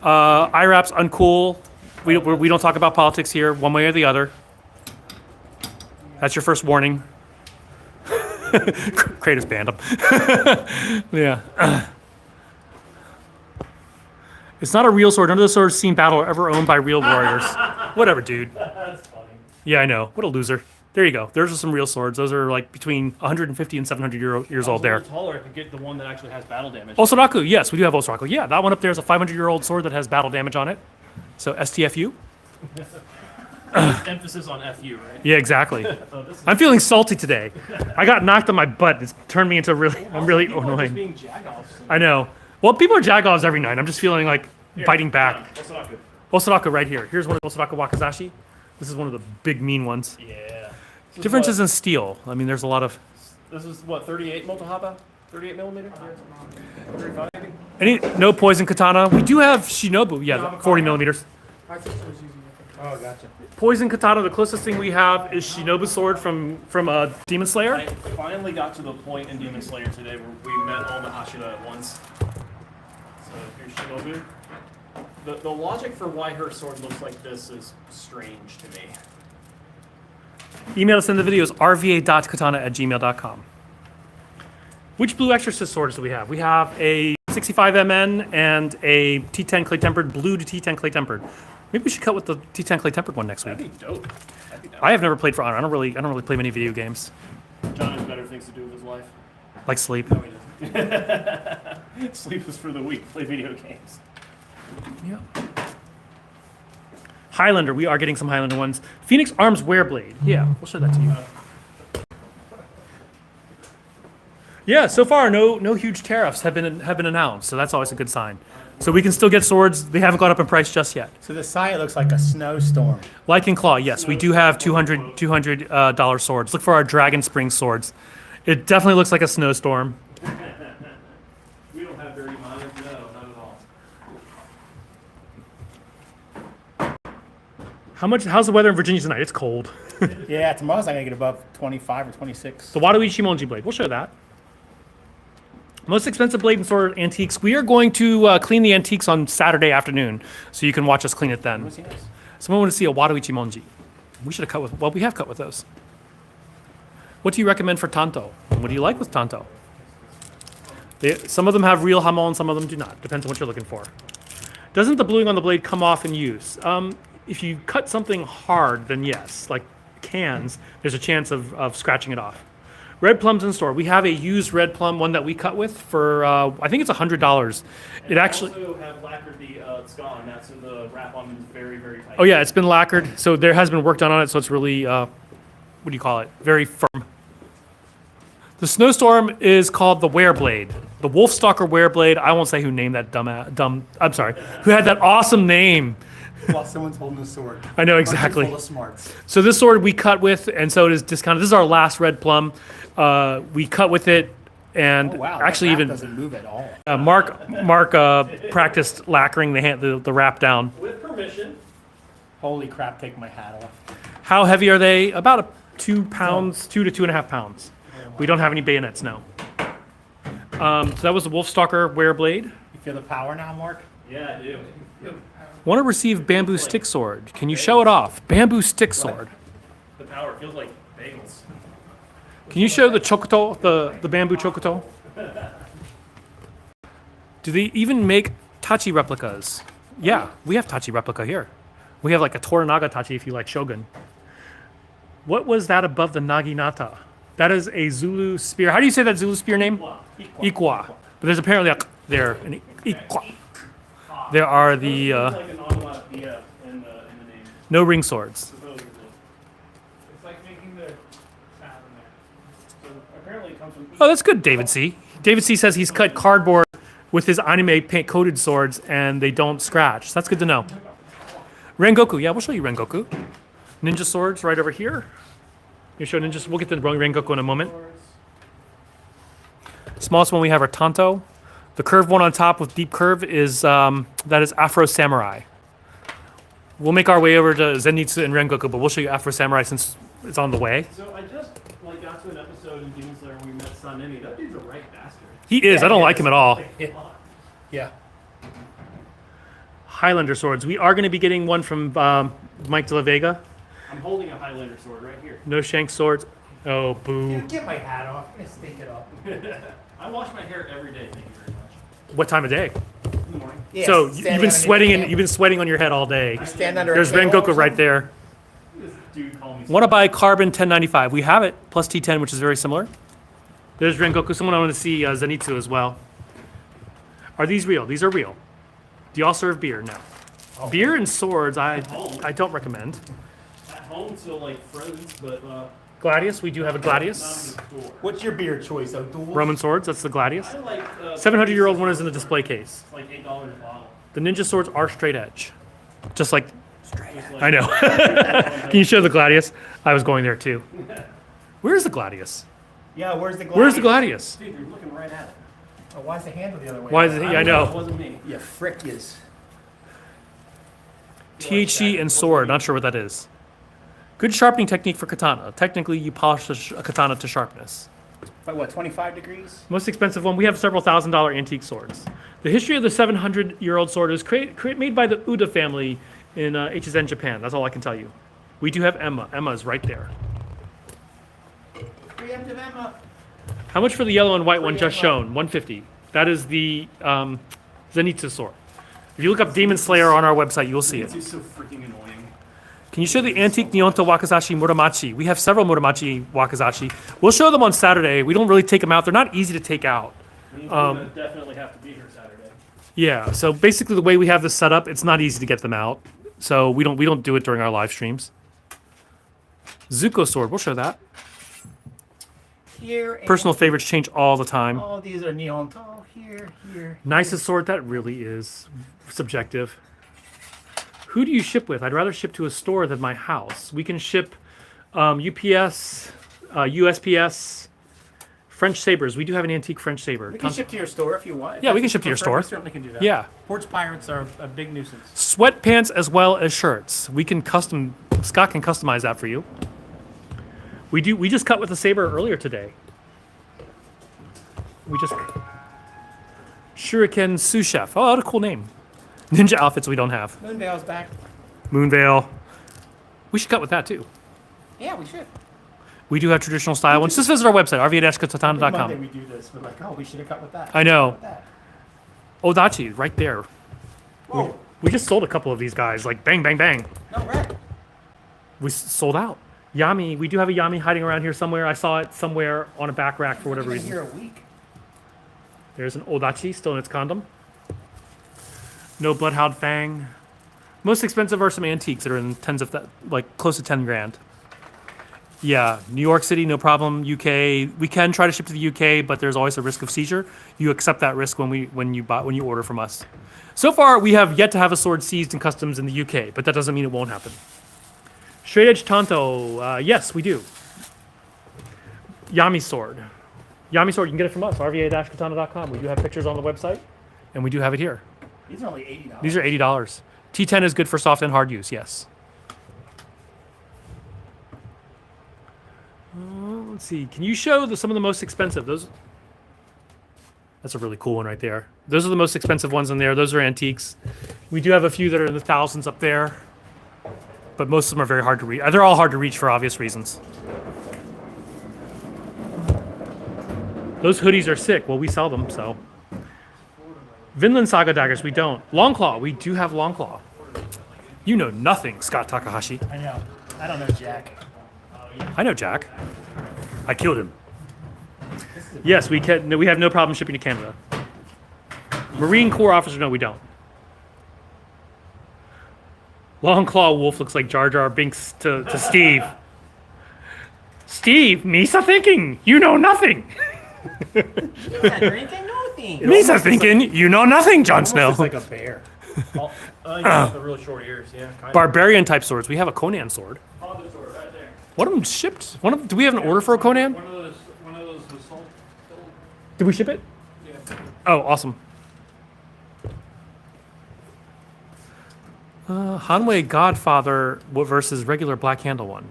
IRAP's uncool. We don't talk about politics here, one way or the other. That's your first warning. Kratos banned him. Yeah. It's not a real sword. None of the swords seen battle are ever owned by real warriors. Whatever, dude. That's funny. Yeah, I know. What a loser. There you go. Those are some real swords. Those are like between 150 and 700 years old there. Taller, I could get the one that actually has battle damage. Osaraku, yes, we do have Osaraku. Yeah, that one up there is a 500-year-old sword that has battle damage on it. So STFU. Emphasis on FU, right? Yeah, exactly. Oh, this is I'm feeling salty today. I got knocked on my butt. It's turned me into I'm really people are just annoying. being jagoffs. I know. Well, people are jagoffs every night. I'm just feeling like biting back. Osaraku. Osaraku right here. Here's one of Osaraku Wakazashi. This is one of the big mean ones. Yeah. Differences in steel. I mean, there's a lot of... This is what, 38 Motohaba? 38 millimeter? 35 maybe? No poison katana. We do have Shinobu. Yeah, 40 millimeters. Oh, gotcha. Poison Katana, the closest thing we have is Shinobu Sword from Demon Slayer. I finally got to the point in Demon Slayer today where we met all the Hashira at once. So here's Shinobu. The logic for why her sword looks like this is strange to me. Email us in the videos, rva.katana@gmail.com. Which Blue Exorcist swords do we have? We have a 65 MN and a T10 clay tempered, blue to T10 clay tempered. Maybe we should cut with the T10 clay tempered one next week. That'd be dope. That'd be dope. I have never played for Honor. I don't really play many video games. John has better things to do with his life. Like sleep. No, he doesn't. Sleep is for the weak. Play video games. Yeah. Highlander, we are getting some Highlander ones. Phoenix Arms Wearblade. Yeah, we'll show that to you. Yeah, so far no huge tariffs have been announced, so that's always a good sign. So we can still get swords. They haven't gone up in price just yet. So the side looks like a snowstorm. Lycan Claw, yes, we do have $200 dollar swords. Look for our Dragon Spring swords. It definitely looks like a snowstorm. We don't have dirty minds. No, not at all. How's the weather in Virginia tonight? It's cold. Yeah, tomorrow's not gonna get above 25 or 26. The Wadoichi Monji blade. We'll show that. Most expensive blade and sword antiques. We are going to clean the antiques on Saturday afternoon, so you can watch us clean it then. Someone want to see a Wadoichi Monji. We should have cut with, well, we have cut with those. What do you recommend for Tanto? What do you like with Tanto? Some of them have real hamon, some of them do not. Depends on what you're looking for. Doesn't the bluing on the blade come off in use? If you cut something hard, then yes, like cans, there's a chance of scratching it off. Red plums in store. We have a used red plum, one that we cut with for, I think it's $100. It actually... also have lacquered the ska, and that's the wrap on is very, very tight. Oh yeah, it's been lacquered, so there has been work done on it, so it's really, what do you call it? Very firm. The snowstorm is called the Wereblade. The Wolfstalker Wereblade. I won't say who named that I'm sorry, who had that awesome name. While someone's holding a sword. I know, Bunch of exactly. Full of smarts. So this sword we cut with, and so it is discounted. This is our last red plum. We cut with it, and Oh wow! actually that wrap even doesn't move at all. Mark practiced lacquering the wrap down. With permission. Holy crap! Take my hat off. How heavy are they? About 2 pounds, 2 to 2.5 pounds. We don't have any bayonets, no. So that was the Wolfstalker Wereblade. You feel the power now, Mark? Yeah, I do. Want to receive bamboo stick sword? Can you show it off? Bamboo stick sword. The power feels like bagels. Can you show the chokoto, the bamboo chokoto? Do they even make tachi replicas? Yeah, we have tachi replica here. We have like a Toranaga tachi if you like Shogun. What was that above the naginata? That is a Zulu spear. How do you say that Zulu spear name? Ikwa. But there's apparently a there an Ikwa. There are the Like an onomatopoeia in the name. no ring swords. Supposedly. It's like making the sound there. So apparently it comes from. Oh, that's good, David C. David C says he's cut cardboard with his anime paint coated swords and they don't scratch. That's good to know. Rengoku, yeah, we'll show you Rengoku. Ninja swords right over here. You show ninjas. We'll get to the Rengoku in a moment. Smallest one we have are Tanto. The curved one on top with deep curve is that is Afro Samurai. We'll make our way over to Zenitsu and Rengoku, but we'll show you Afro Samurai since it's on the way. So I just got to an episode in Demon Slayer where we met Sanemi. That dude's a right bastard. He is. I don't like him at all. Yeah. Highlander swords. We are going to be getting one from Mike De La Vega. I'm holding a Highlander sword right here. No shank swords. Oh, boo. Get my hat off. I'm gonna stink it up. I wash my hair every day. Thank you very much. What time of day? In the morning. Yeah, So you've standing been underneath sweating the and table. you've been sweating on your head all day. You stand under There's a table or Rengoku right something? there. This dude called me. Want to buy Carbon 1095? We have it plus T10, which is very similar. There's Rengoku. Someone I want to see Zenitsu as well. Are these real? These are real. Do y'all serve beer? No. Beer and swords, I don't recommend. At home to like friends, but Gladius, we do have a not Gladius. in the store. What's your beer choice? A duel? Roman swords, that's the Gladius. I like 700-year-old one is in the display case. It's like $8 a bottle. The ninja swords are straight edge. Just like, Just like- I know. Can you show the Gladius? I was going there too. Where's the Gladius? Yeah. Where's the glass? Where's the Gladius? Dude, you're looking right at it. Oh, why is the handle the other way? Why is it? I Yeah, I don't It know. wasn't me. Yeah, frick is. THC and sword. Not sure what that is. Good sharpening technique for katana. Technically, you polish a katana to sharpness. But what, 25 degrees? Most expensive one, we have several $1,000 antique swords. The history of the 700-year-old sword is made by the Uda family in HSN, Japan. That's all I can tell you. We do have Emma. Emma's right there. Preemptive Emma. How much for the yellow and white one just shown? 150. That is the Zenitsu sword. If you look up Demon Slayer on our website, you'll see it. It's so freaking annoying. Can you show the antique Nihonto Wakazashi Muramachi? We have several Muramachi Wakazashi. We'll show them on Saturday. We don't really take them out. They're not easy to take out. Means we're gonna definitely have to be here Saturday. Yeah, so basically the way we have this set up, it's not easy to get them out. So we don't do it during our live streams. Zuko sword, we'll show that. Here. And Personal favorites change all the time. all these are Nihonto. Here, here. Nicest sword, that really is subjective. Who do you ship with? I'd rather ship to a store than my house. We can ship UPS, USPS, French sabers. We do have an antique French saber. We can ship to your store if you want. If Yeah, we that's can ship to your preferred, we store. certainly can do that. Yeah. Porch pirates are a big nuisance. Sweatpants as well as shirts. We can Scott can customize that for you. We just cut with a saber earlier today. Shuriken Sous Chef. Oh, what a cool name. Ninja outfits we don't have. Moonveil's back. Moonveil. We should cut with that too. Yeah, we should. We do have traditional style ones. Just visit our website, Monday rva-katana.com. we do this. We're like, oh, we should have cut with that. I know. With that. Odachi, right there. Whoa. We just sold a couple of these guys, like bang, bang, bang. No, red. We sold out. Yami, we do have a Yami hiding around here somewhere. I saw it somewhere on a back rack for whatever Been reason. here a week. There's an Odachi still in its condom. No Bloodhound Fang. Most expensive are some antiques that are in tens of like close to 10 grand. Yeah, New York City, no problem. UK, we can try to ship to the UK, but there's always a risk of seizure. You accept that risk when you order from us. So far, we have yet to have a sword seized in customs in the UK, but that doesn't mean it won't happen. Straight edge Tanto, yes, we do. Yami sword. Yami sword, you can get it from us, rva-katana.com. We do have pictures on the website, and we do have it here. These are only $80. These are $80. T10 is good for soft and hard use, yes. Let's see. Can you show some of the most expensive? That's a really cool one right there. Those are the most expensive ones in there. Those are antiques. We do have a few that are in the thousands up there, but most of them are very hard to reach. They're all hard to reach for obvious reasons. Those hoodies are sick. Well, we sell them, so. Vinland Saga daggers, we don't. Longclaw, we do have Longclaw. You know nothing, Scott Takahashi. I know. I don't know Jack. I know Jack. I killed him. Yes, we can. No, we have no problem shipping to Canada. Marine Corps officer, no, we don't. Longclaw Wolf looks like Jar Jar Binks to Steve. Steve, Misa thinking, you know nothing. Drinking nothing. Misa thinking, you know nothing, Jon Snow. It's like a bear. Yeah, the really short ears. Yeah, kind of. Barbarian type swords. We have a Conan sword. Father sword right there. One of them shipped. Do we have an order for a Conan? One of those was sold. Did we ship it? Yeah. Oh, awesome. Hanwei Godfather versus regular Black Handle one.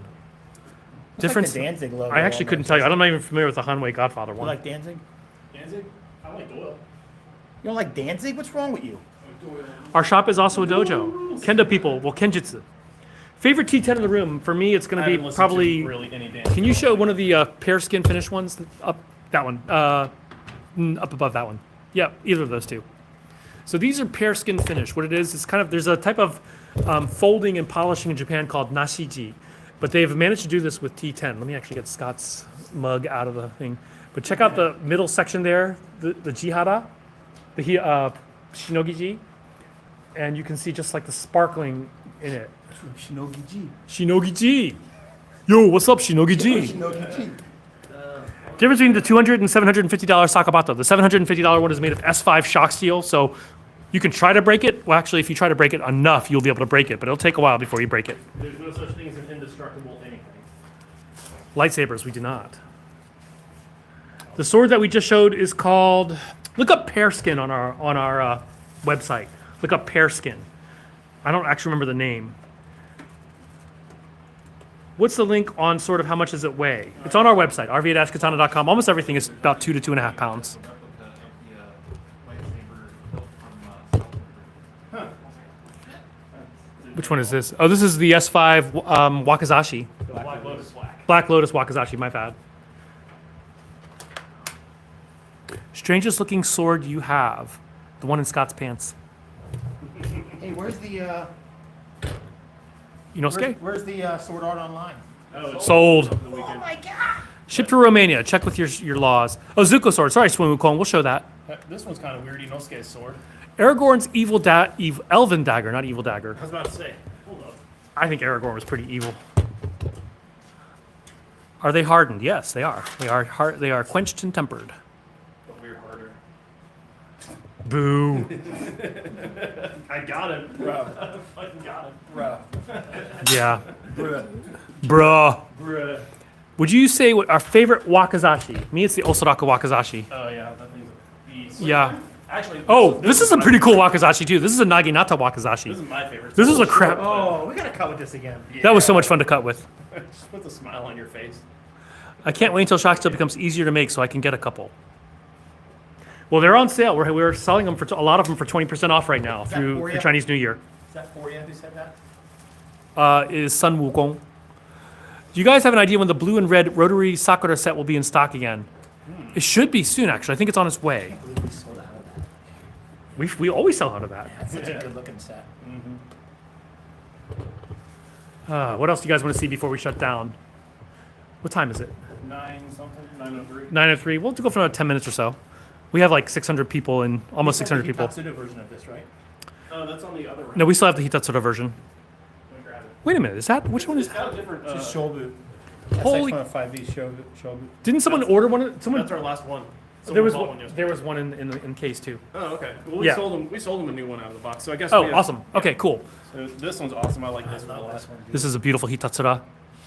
Difference. Like the Danzig logo I actually couldn't almost. tell you. I'm not even familiar with the Hanwei Godfather You one. like Danzig? Danzig? I like Doyle. You don't like Danzig? What's wrong with you? Our shop is also a dojo. Kendo people, well, Kenjutsu. Favorite T10 in the room? For me, it's going I to haven't be listened probably. to really any Danzig. Can you show one of the pear skin finish ones? Up that one. Up above that one. Yeah, either of those two. So these are pear skin finish. What it is, it's kind of there's a type of folding and polishing in Japan called nashiji, but they've managed to do this with T10. Let me actually get Scott's mug out of the thing. But check out the middle section there, the jihara, the shinogiji, and you can see just like the sparkling in it. Shinogi-ji. Shinogiji. Yo, what's up, Shinogiji? Shinogi-ji. Difference between the $200 and $750 Sakabato. The $750 one is made of S5 shock steel, so you can try to break it. Well, actually, if you try to break it enough, you'll be able to break it, but it'll take a while before you break it. There's no such thing as an indestructible anything. Lightsabers, we do not. The sword that we just showed is called. Look up pear skin on our website. Look up pear skin. I don't actually remember the name. What's the link on sort of how much does it weigh? It's on our website, rva-katana.com. Almost everything is about 2 to 2.5 pounds. Which one is this? Oh, this is the S5 Wakizashi. Black Lotus black. Black Lotus Wakizashi, my bad. Strangest looking sword you have. The one in Scott's pants. Hey, where's the Inosuke? where's the sword art online? Oh, Sold. the weekend. Shipped to Romania. Check with your laws. Oh, Zuko sword. Sorry, Swim Wukong. We'll show that. This one's kind of weird. Inosuke's sword. Aragorn's elven dagger, not evil dagger. I was about to say. Hold up. I think Aragorn was pretty evil. Are they hardened? Yes, they are. They are quenched and tempered. But we're harder. Boo. I got him. Bruh, Fucking got him. bruh, Yeah. bruh. Bruh. Bruh. Would you say what our favorite Wakizashi? Me, it's the Osaraka Wakizashi. Oh yeah, that thing's a beast. Yeah. Actually. Oh, this is a pretty cool Wakizashi too. This is a Naginata Wakizashi. This is my favorite. This is a crap. Oh, we gotta cut with this again. That was so much fun to cut with. Just puts a smile on your face. I can't wait until Shashka becomes easier to make so I can get a couple. Well, they're on sale. We're selling them for a lot of them for 20% off right now that through for ya? Chinese New Year. Is that for you? Who said that? Is Sun Wukong. Do you guys have an idea when the blue and red rotary Sakura set will be in stock again? It should be soon, actually. I think it's on its way. I believe we sold out of that. We always sell out of that. That's such a good looking set. What else do you guys want to see before we shut down? What time is it? 9 something. 903. 9:03. We'll go for another 10 minutes or so. We have like 600 people and almost 600 people. Tatsuda version of this, right? Oh, that's on the other round. No, we still have the Hitatsuda version. Let me grab it. Wait a minute. Is that which one is It's that? got a different. This is Shobu. That's Holy- like 5V Shobu. Didn't someone order one? Someone. That's our last one. There was Someone bought one. yesterday. There was one in case too. Oh, okay. Well, we Yeah. sold them. We sold them a new one out of the box. So I guess. Oh, we have- awesome. Okay, cool. So this one's awesome. I like this one a lot. This is a beautiful Hitatsura.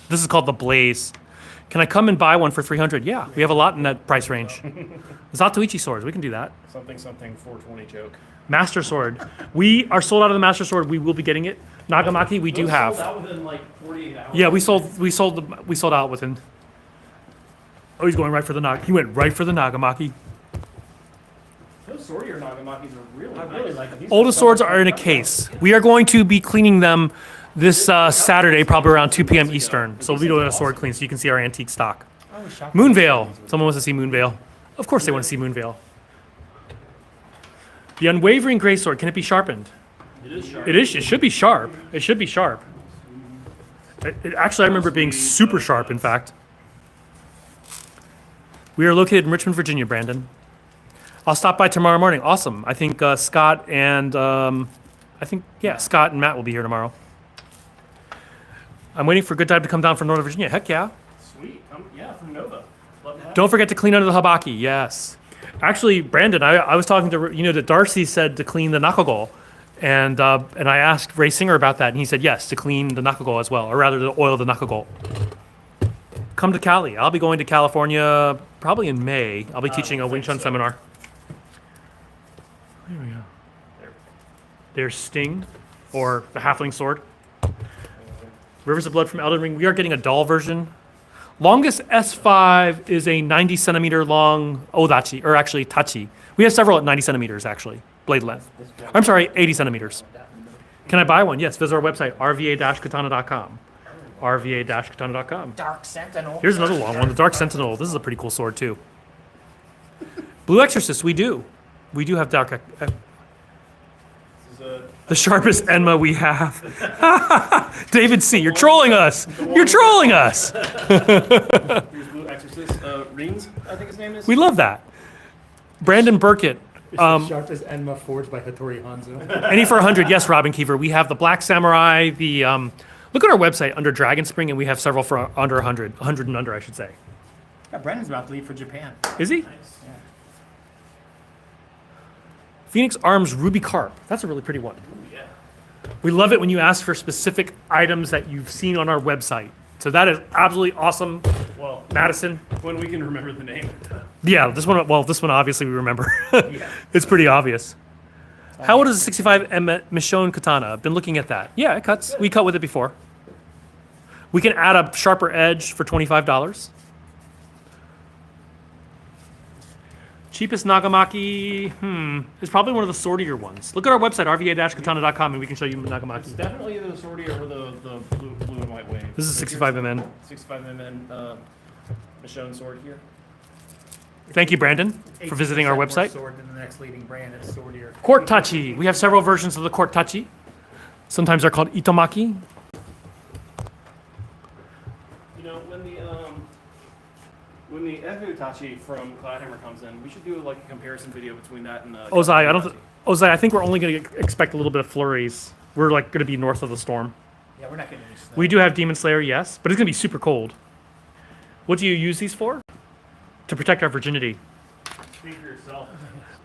This is called the Blaze. Can I come and buy one for 300? Yeah, we have a lot in that price range. Zatoichi swords, we can do that. Something 420 joke. Master sword. We are sold out of the Master sword. We will be getting it. Nagamaki, we do Those have. Sold out within like 48 hours. Yeah, we sold out within. Oh, he's going right for the Nag. He went right for the Nagamaki. Those Swordier Nagamakis are really I nice. really like them. These Oldest swords are in a case. We are going to be cleaning them this Saturday, probably around 2 p.m. Eastern. So we'll be doing a sword clean so you can see our antique stock. I was shocked. Moonveil. Someone wants to see Moonveil. Of course they want to see Moonveil. The unwavering gray sword. Can it be sharpened? It is sharp. It is. It should be sharp. It should be sharp. Actually, I remember it being super sharp. In fact, we are located in Richmond, Virginia. Brandon, I'll stop by tomorrow morning. Awesome. I think Scott and Scott and Matt will be here tomorrow. I'm waiting for Good Time to come down from Northern Virginia. Heck yeah. Sweet. Yeah, from Nova. Love to have Don't forget to clean under the habaki. Yes. Actually, Brandon, I was talking to that Darcy said to clean the nakagol, and I asked Ray Singer about that, and he said yes to clean the nakagol as well, or rather to oil the nakagol. Come to Cali. I'll be going to California probably in May. I'll be teaching a Wing Chun seminar. There we go. There's Sting, or the Halfling Sword. Rivers of Blood from Elden Ring. We are getting a doll version. Longest S5 is a 90 centimeter long Odachi, or actually Tachi. We have several at 90 centimeters, actually, blade length. I'm sorry, 80 centimeters. Can I buy one? Yes, visit our website, rva-katana.com. rva-katana.com. Dark Sentinel. Here's another long one, the Dark Sentinel. This is a pretty cool sword, too. Blue Exorcist, we do. We do have Dark... This is a the sharpest Enma we have. David C., you're trolling us. You're trolling us. here's Blue Exorcist. Rings, I think his name is. We love that. Brandon Burkett. It's the sharpest Enma forged by Hattori Hanzo. Any for 100, yes, Robin Kiefer. We have the Black Samurai, the, look at our website under Dragon Spring, and we have several for under 100, 100 and under, I should say. Yeah, Brendan's about to leave for Japan. Is he? Nice. Phoenix Arms Ruby Carp. That's a really pretty one. Yeah. We love it when you ask for specific items that you've seen on our website. So that is absolutely awesome, Well, Madison. when we can remember the name. Yeah, this one obviously we remember. It's pretty obvious. How old is a 65 Michonne katana? I've been looking at that. Yeah, it cuts. We cut with it before. We can add a sharper edge for $25. Cheapest Nagamaki, is probably one of the sortier ones. Look at our website, rva-katana.com, and we can show you It's Nagamaki. definitely either the sortie or the blue and white wave. This is 65 mn. 65 mm Michonne sword here. Thank you, Brandon, for visiting our 18% more website. Sword than the next leading brand. It's swordier. Court Tachi. We have several versions of the Court Tachi. Sometimes they're called Itomaki. You know, when the Evu Tachi from Cloudhammer comes in, we should do like a comparison video between that and the Ozai, Tachi. Ozai, I think we're only going to expect a little bit of flurries. We're like going to be north of the storm. Yeah, we're not getting any snow. We do have Demon Slayer, yes, but it's going to be super cold. What do you use these for? To protect our virginity. Speak for yourself.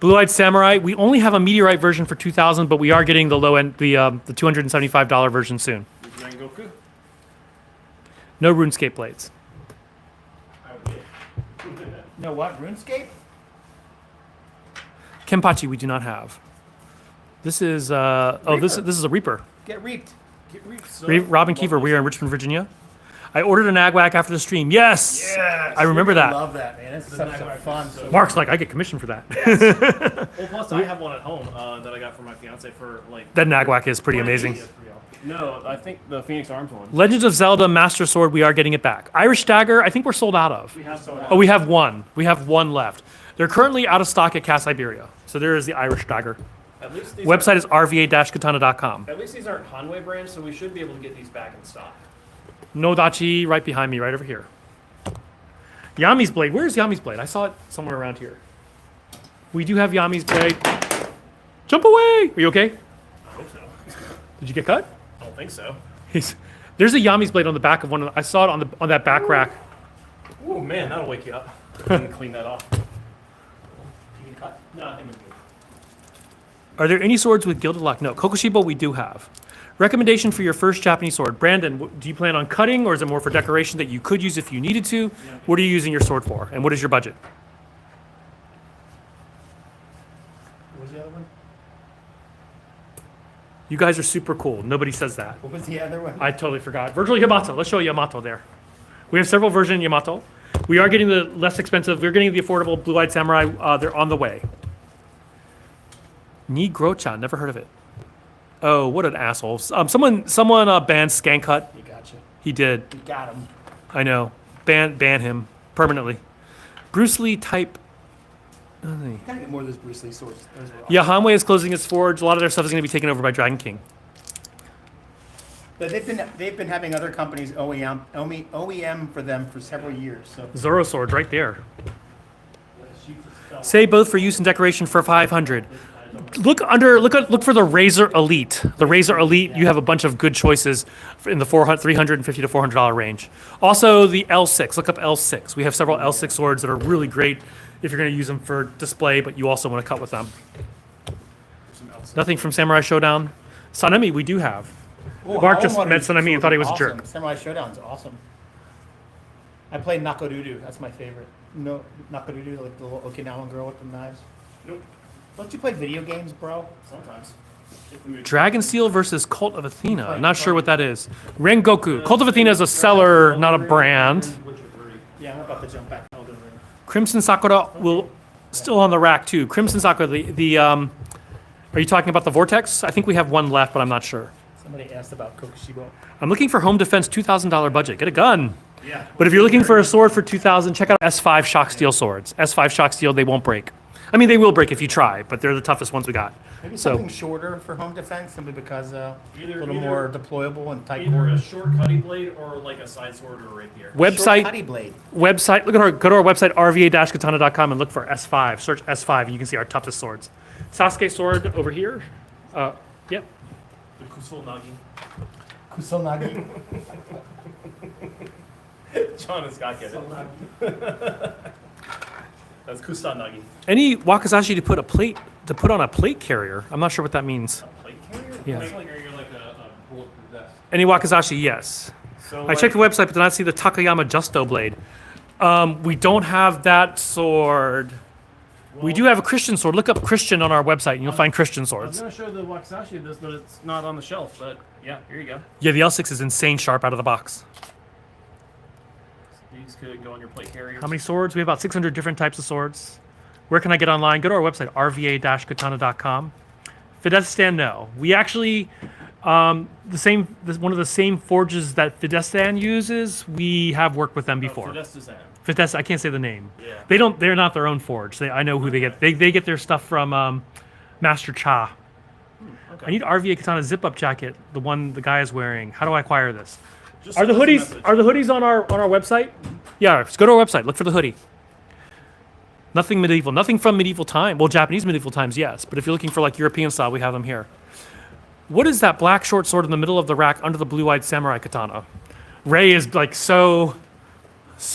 Blue-Eyed Samurai, we only have a Meteorite version for 2000, but we are getting the low end, the $275 version soon. Goku. No RuneScape blades. No what? RuneScape? Kenpachi we do not have. This is this is a Reaper. Get reaped. Get reaped, so Robin Kiefer, we are in Richmond, Virginia. I ordered an Agwack after the stream. Yes, Yes! I remember I that. love that, man. It's such a fun. so- Mark's like, I get commission for that. Well, plus I have one at home that I got from my fiance for like. That Nagwack is pretty amazing. No, I think the Phoenix Arms one. Legends of Zelda Master Sword, we are getting it back. Irish Dagger, I think we're sold out of. We have some. Oh, we have one. We have one left. They're currently out of stock at Cast Iberia. So there is the Irish Dagger. At least these Website is rva-katana.com. At least these aren't Hanwei brands, so we should be able to get these back in stock. Nodachi right behind me, right over here. Yami's Blade. Where's Yami's Blade? I saw it somewhere around here. We do have Yami's Blade. Jump away! Are you okay? I hope so. Did you get cut? I don't think so. There's a Yami's Blade on the back of one. I saw it on that back rack. Oh man, that'll wake you up. I can clean that off. You can cut? No, I think we're good. Are there any swords with gilded lock? No. Kokoshibo we do have. Recommendation for your first Japanese sword. Brandon, do you plan on cutting, or is it more for decoration that you could use if you needed to? What are you using your sword for, and what is your budget? What was the other one? You guys are super cool. Nobody says that. What was the other one? I totally forgot. Virtual Yamato. Let's show Yamato there. We have several versions Yamato. We are getting the less expensive. We're getting the affordable Blue-Eyed Samurai. They're on the way. Nigrocha. Never heard of it. Oh, what an asshole. Someone banned Skankut. You gotcha. He did. You got him. I know. Ban him permanently. Bruce Lee type. Gotta get more of those Bruce Lee swords. Those were awesome. Yeah, Hanwei is closing its forge. A lot of their stuff is going to be taken over by Dragon King. But they've been having other companies OEM for them for several years. So Zoro sword right there. Say both for use and decoration for 500. Look for the Razor Elite. The Razor Elite, you have a bunch of good choices in the $350 to $400 range. Also the L6. Look up L6. We have several L6 swords that are really great if you're going to use them for display, but you also want to cut with them. Nothing from Samurai Showdown. Sanemi, we do have. Ooh, Mark just Howlin' met Water's Sanemi and thought he was a awesome. jerk. Samurai Showdown's awesome. I played Nakorudu. That's my favorite. No, Nakorudu, like the little Okinawan girl with the knives. Nope. Don't you play video games, bro? Sometimes. Dragon Steel versus Cult of Athena. I'm not sure what that is. Rengoku. Cult of Athena is a seller, not a brand. Yeah, I'm about to jump back. I'll go there. Crimson Sakura will still on the rack too. Crimson Sakura. Are you talking about the Vortex? I think we have one left, but I'm not sure. Somebody asked about Kokoshibo. I'm looking for home defense $2,000 budget. Get a gun. Yeah. But if you're looking for a sword for $2,000, check out S5 Shock Steel swords. S5 Shock Steel, they won't break. I mean, they will break if you try, but they're the toughest ones we got. Maybe So- something shorter for home defense, simply because a little either- more deployable and tight Either a quarters. short cutting blade or like a side sword or a rapier. Website, Short cutty blade. go to our website, rva-katana.com, and look for S5. Search S5, and you can see our toughest swords. Sasuke sword over here. Yep. The Kusulnagi. Kusanagi. John and Scott get it. That's Kusanagi. Any Wakazashi to put on a plate carrier. I'm not sure what that means. Plate carrier? Yeah. It's like a bulletproof vest. Any Wakazashi, yes. So I checked the website, but did not see the Takayama Justo blade. We don't have that sword. We do have a Christian sword. Look up Christian on our website, and you'll find Christian I was swords. going to show the Wakizashi of this, but it's not on the shelf. But yeah, here you go. Yeah, the L6 is insane sharp out of the box. These could go on your plate carriers. How many swords? We have about 600 different types of swords. Where can I get online? Go to our website, rva-katana.com. Fidestan, no. We actually, one of the same forges that Fidestan uses, we have worked with them before. Fidestan, I can't say the name. Yeah. They're not their own forge. I know who they get. They get their stuff from Master Cha. Okay. I need RVA Katana zip-up jacket, the one the guy is wearing. How do I acquire this? Just Are the send us a hoodies message. are the hoodies on our website? Yeah, just go to our website. Look for the hoodie. Nothing medieval, nothing from medieval time. Well, Japanese medieval times, yes. But if you're looking for like European style, we have them here. What is that black short sword in the middle of the rack under the blue-eyed samurai katana? Ray is like so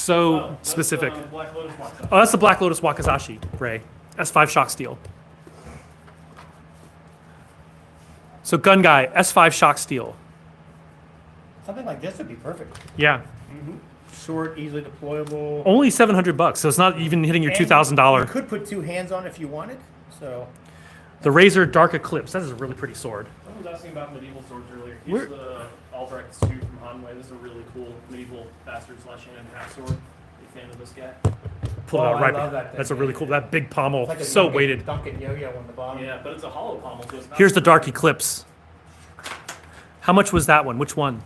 Oh, that's, specific. Black Lotus Waka. Oh, that's the Black Lotus Wakazashi, Ray. S5 shock steel. So gun guy, S5 shock steel. Something like this would be perfect. Yeah. Short, easily deployable. Only $700, so it's not even hitting your And You $2,000. could put two hands on if you wanted. So The Razor Dark Eclipse. That is a really pretty sword. Someone was asking about medieval swords earlier. Where- Here's the Albrecht 2 from Hanwei. This is a really cool medieval bastard slash hand half sword. Big fan of this guy. Pull it Oh, out I right. love that thing. That's a really cool. That big pommel, it's like a so Duncan- weighted. Duncan yo-yo on the bottom. Yeah, but it's a hollow pommel, so it's not Here's the super Dark heavy. Eclipse. How much was that one? Which one?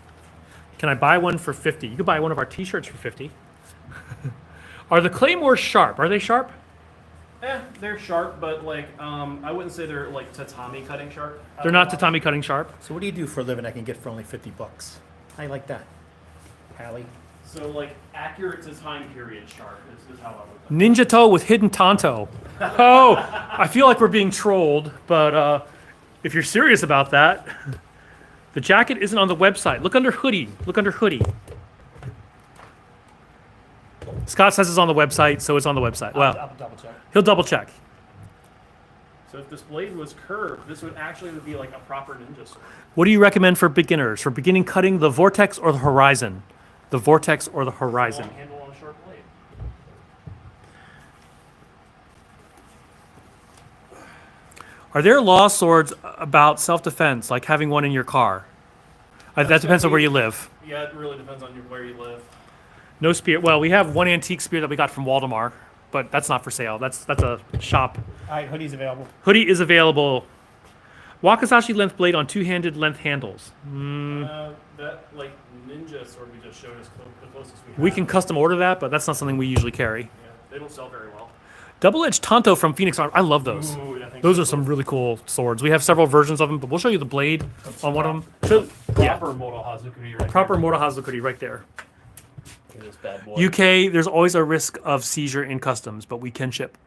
Can I buy one for 50? You could buy one of our T-shirts for 50. Are the claymores sharp? Are they sharp? They're sharp, but like I wouldn't say they're like tatami cutting sharp. They're not tatami cutting sharp. So what do you do for a living I can get for only $50? How you like that, Hallie? So like accurate to time period sharp is how I would put it. Ninja toe with hidden tanto. Oh, I feel like we're being trolled, but if you're serious about that, the jacket isn't on the website. Look under hoodie. Look under hoodie. Scott says it's on the website, so it's on the website. Well, I'll double check. he'll double check. So if this blade was curved, this would actually be like a proper ninja sword. What do you recommend for beginners? For beginning cutting, the Vortex or the Horizon? The Vortex or the Horizon? Long handle on a sharp blade. Are there law swords about self-defense, like having one in your car? That depends on where you live. Yeah, it really depends on where you live. No spear. Well, we have one antique spear that we got from Waldemar, but that's not for sale. That's a shop. All right, hoodie's available. Hoodie is available. Wakazashi length blade on two-handed length handles. That like ninja sword we just showed is the closest we have. We can custom order that, but that's not something we usually carry. Yeah, they don't sell very well. Double-edged tanto from Phoenix Armor. I love those. Ooh, I think Those so. are some really cool swords. We have several versions of them, but we'll show you the blade on one of them. proper Moto Hazukuri right Proper Moro Hazukuri right there. here. This bad boy. UK, there's always a risk of seizure in customs, but we can ship.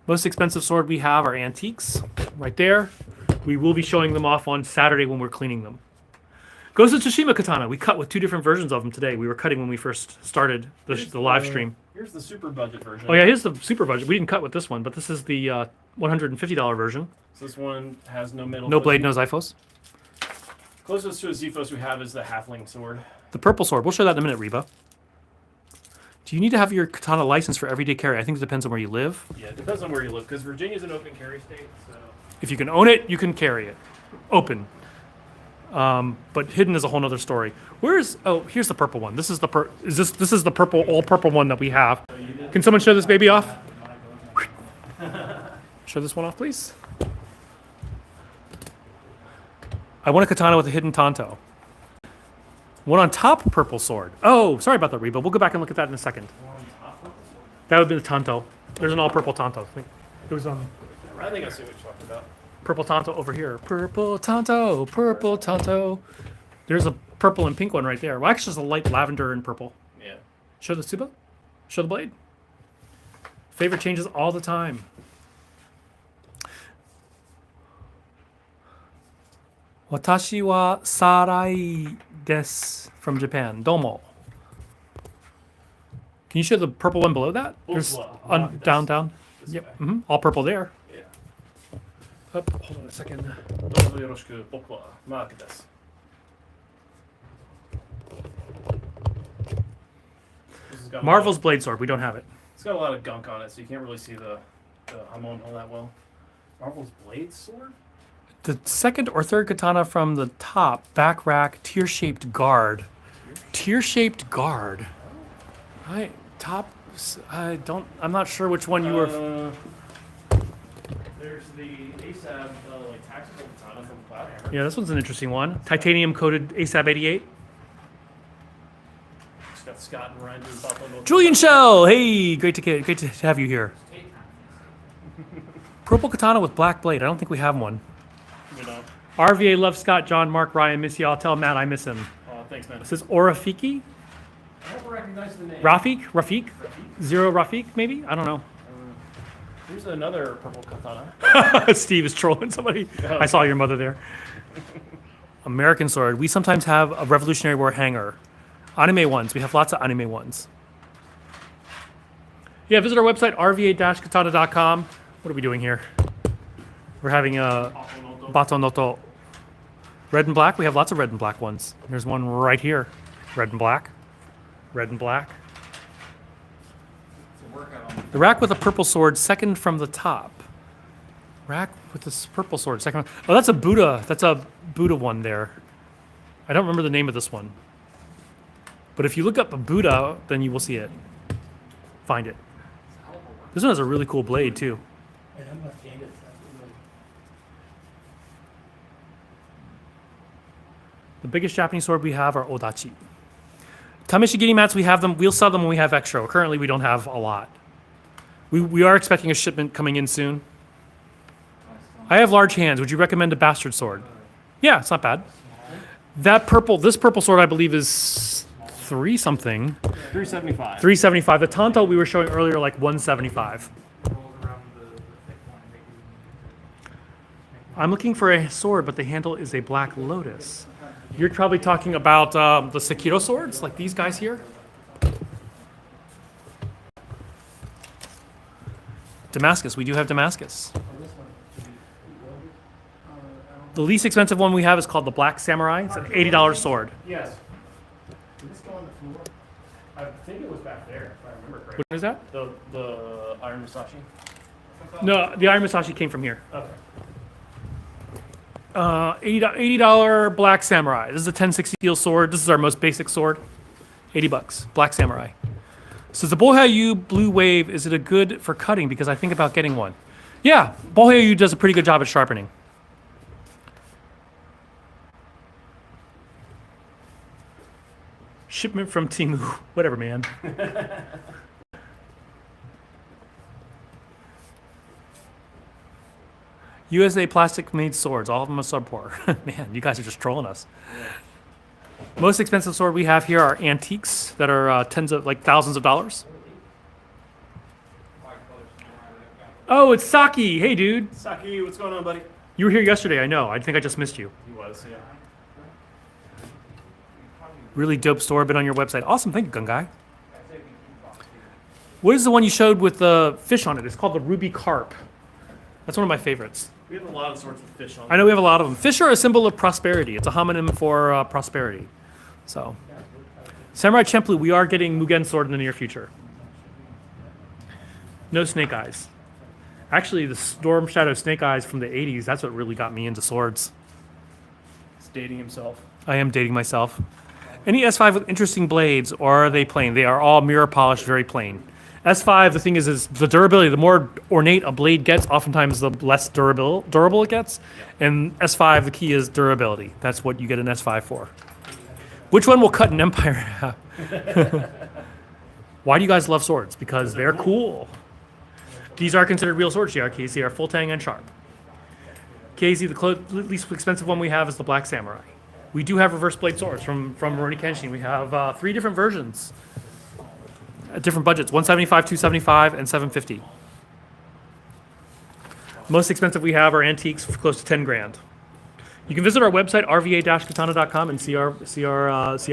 Most expensive sword we have are antiques, right there. We will be showing them off on Saturday when we're cleaning them. Ghost of Tsushima Katana. We cut with two different versions of them today. We were cutting when we first started the live stream. Here's the super budget version. Oh yeah, here's the super budget. We didn't cut with this one, but this is the $150 version. So this one has no middle. No blade, no Xiphos. Closest to a Zephos we have is the halfling sword. The purple sword. We'll show that in a minute, Reba. Do you need to have your katana license for everyday carry? I think it depends on where you live. Yeah, it depends on where you live, because Virginia's an open carry state, so. If you can own it, you can carry it. Open. But hidden is a whole nother story. Where's here's the purple one. This is the this is the purple all purple one that we have. Can someone show this baby off? Show this one off, please. I want a katana with a hidden tanto. One on top purple sword. Oh, sorry about that, Reba. We'll go back and look at that in a second. That would be the tanto. There's an all purple tanto. It was on. I think I see what you're talking about. Purple tanto over here. Purple tanto, purple tanto. There's a purple and pink one right there. Well, actually, it's a light lavender and purple. Yeah. Show the tsuba. Show the blade. Favorite changes all the time. Watashi wa Sarai desu from Japan. Domo. Can you show the purple one below that? There's Below. down. This Yep. way. All purple there. Yeah. Hold on a second. どうぞよろしく。僕はマークです。This has got a lot Marvel's of- blade sword. We don't have it. It's got a lot of gunk on it, so you can't really see the Hamon all that well. Marvel's blade sword? The second or third katana from the top, back rack, tear-shaped guard. Tear-shaped guard. I'm not sure which one you were. There's the ASAB like tactical katana from Cloudhammer. Yeah, this one's an interesting one. Titanium coated ASAB 88. It's got Scott and Ryan doing Buffalo. Julian Shell, hey, great to have you here. Purple katana with black blade. I don't think we have one. You know. RVA love Scott, John, Mark, Ryan, miss y'all. Tell Matt I miss him. Thanks, man. This is Orafiki? I don't recognize the name. Rafiq? Zero Rafiq, maybe? I don't know. Here's another purple katana. Steve is trolling somebody. I saw your mother there. American sword. We sometimes have a Revolutionary War hanger. Anime ones. We have lots of anime ones. Yeah, visit our website, rva-katana.com. What are we doing here? We're having a Bato Noto. Red and black. We have lots of red and black ones. There's one right here. Red and black. Red and black. The rack with a purple sword, second from the top. Rack with this purple sword, second. Oh, that's a Buddha. That's a Buddha one there. I don't remember the name of this one. But if you look up a Buddha, then you will see it. Find it. This one has a really cool blade, too. The biggest Japanese sword we have are Odachi. Tameshigiri mats, we have them. We'll sell them when we have extra. Currently, we don't have a lot. We are expecting a shipment coming in soon. I have large hands. Would you recommend a bastard sword? Yeah, it's not bad. This purple sword, I believe, is 3 something. 375. 375. The Tanto we were showing earlier, like 175. I'm looking for a sword, but the handle is a black lotus. You're probably talking about the Sekiro swords, like these guys here. Damascus, we do have Damascus. The least expensive one we have is called the Black Samurai. It's an $80 sword. Yes. Did this go on the floor? I think it was back there, if I remember correctly. What is that? The Iron Musashi? No, the Iron Musashi came from here. Okay. $80 Black Samurai. This is a 1060 steel sword. This is our most basic sword. $80. Black Samurai. So the Bohaiyu Blue Wave, is it a good for cutting? Because I think about getting one. Yeah, Bohaiyu does a pretty good job at sharpening. Shipment from Timu. Whatever, man. USA plastic made swords. All of them are subpar. Man, you guys are just trolling us. Yeah. Most expensive sword we have here are antiques that are thousands of dollars. Oh, it's Saki. Hey, dude. Saki, what's going on, buddy? You were here yesterday, I know. I think I just missed you. He was, yeah. Really dope store. Been on your website. Awesome. Thank you, Gungai. What is the one you showed with the fish on it? It's called the Ruby Carp. That's one of my favorites. We have a lot of swords with fish on them. I know we have a lot of them. Fish are a symbol of prosperity. It's a homonym for prosperity. So, Samurai Champloo, we are getting Mugen sword in the near future. No snake eyes. Actually, the Storm Shadow snake eyes from the 80s, that's what really got me into swords. He's dating himself. I am dating myself. Any S5 with interesting blades, or are they plain? They are all mirror polished, very plain. S5, the thing is the durability. The more ornate a blade gets, oftentimes the less durable it gets. Yeah. And S5, the key is durability. That's what you get an S5 for. Which one will cut an Empire in half? Why do you guys love swords? Because they're cool. These are considered real swords, JRKC. They are full tang and sharp. KZ, the least expensive one we have is the Black Samurai. We do have reverse blade swords from Rurouni Kenshin. We have 3 different versions. At different budgets, 175, 275, and 750. Most expensive we have are antiques for close to 10 grand. You can visit our website, rva-katana.com, and see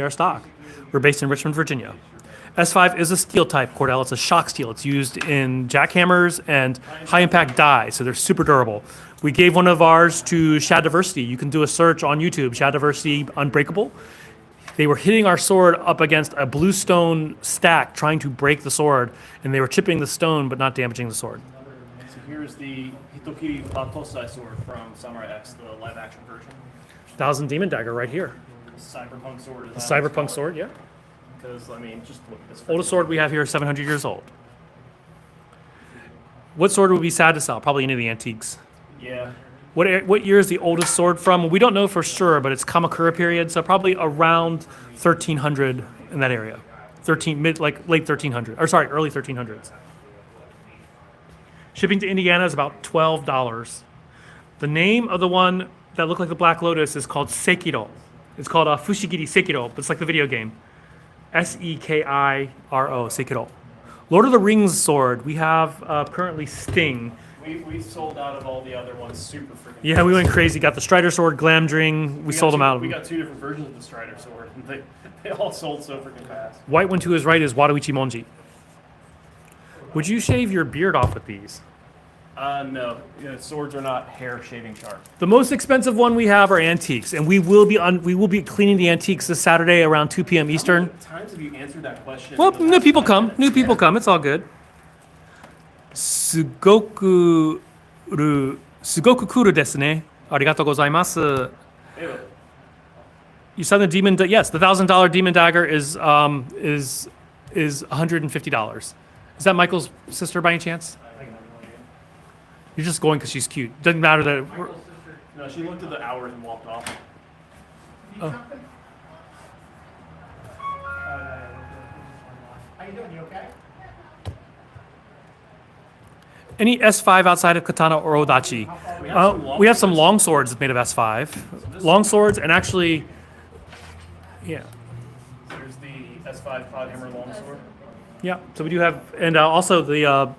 our stock. We're based in Richmond, Virginia. S5 is a steel type, Cordell. It's a shock steel. It's used in jackhammers and high-impact die, so they're super durable. We gave one of ours to Shad Diversity. You can do a search on YouTube, Shad Diversity Unbreakable. They were hitting our sword up against a blue stone stack, trying to break the sword, and they were chipping the stone but not damaging the sword. So here's the Hitokiri Batosai sword from Samurai X, the live-action version. 1000 Demon Dagger right here. Cyberpunk sword. The Cyberpunk sword, yeah. Because, I mean, just look at this. Oldest sword we have here is 700 years old. What sword would be sad to sell? Probably any of the antiques. Yeah. What year is the oldest sword from? We don't know for sure, but it's Kamakura period, so probably around 1300 in that area. Late 1300, or sorry, early 1300s. Shipping to Indiana is about $12. The name of the one that looked like the Black Lotus is called Sekiro. It's called Fushigiri Sekiro, but it's like the video game. Sekiro, Sekiro. Lord of the Rings sword, we have currently Sting. We sold out of all the other ones super freaking Yeah, fast. we went crazy. Got the Strider sword, Glamdring. We got sold them out. We got 2 different versions of the Strider sword. And they all sold so freaking fast. White one to his right is Wadoichi Monji. Would you shave your beard off with these? No. Swords are not hair shaving sharp. The most expensive one we have are antiques, and we will be cleaning the antiques this Saturday around 2 p.m. Eastern. How many times have you answered that question? Well, in the new past people 5 come. minutes? New people come. It's all good. Sugoku kuru desu ne. Arigatou gozaimasu. Ew. You saw the demon. Yes, the $1,000 demon dagger is $150. Is that Michael's sister by any chance? You're just going because she's cute. Doesn't matter that. No, she looked at the hours and walked off. How you doing? You okay? Any S5 outside of katana or odachi? We have some long swords made of S5. Long swords and actually, yeah. There's the S5 Cloudhammer longsword. Yeah, so we do have, and also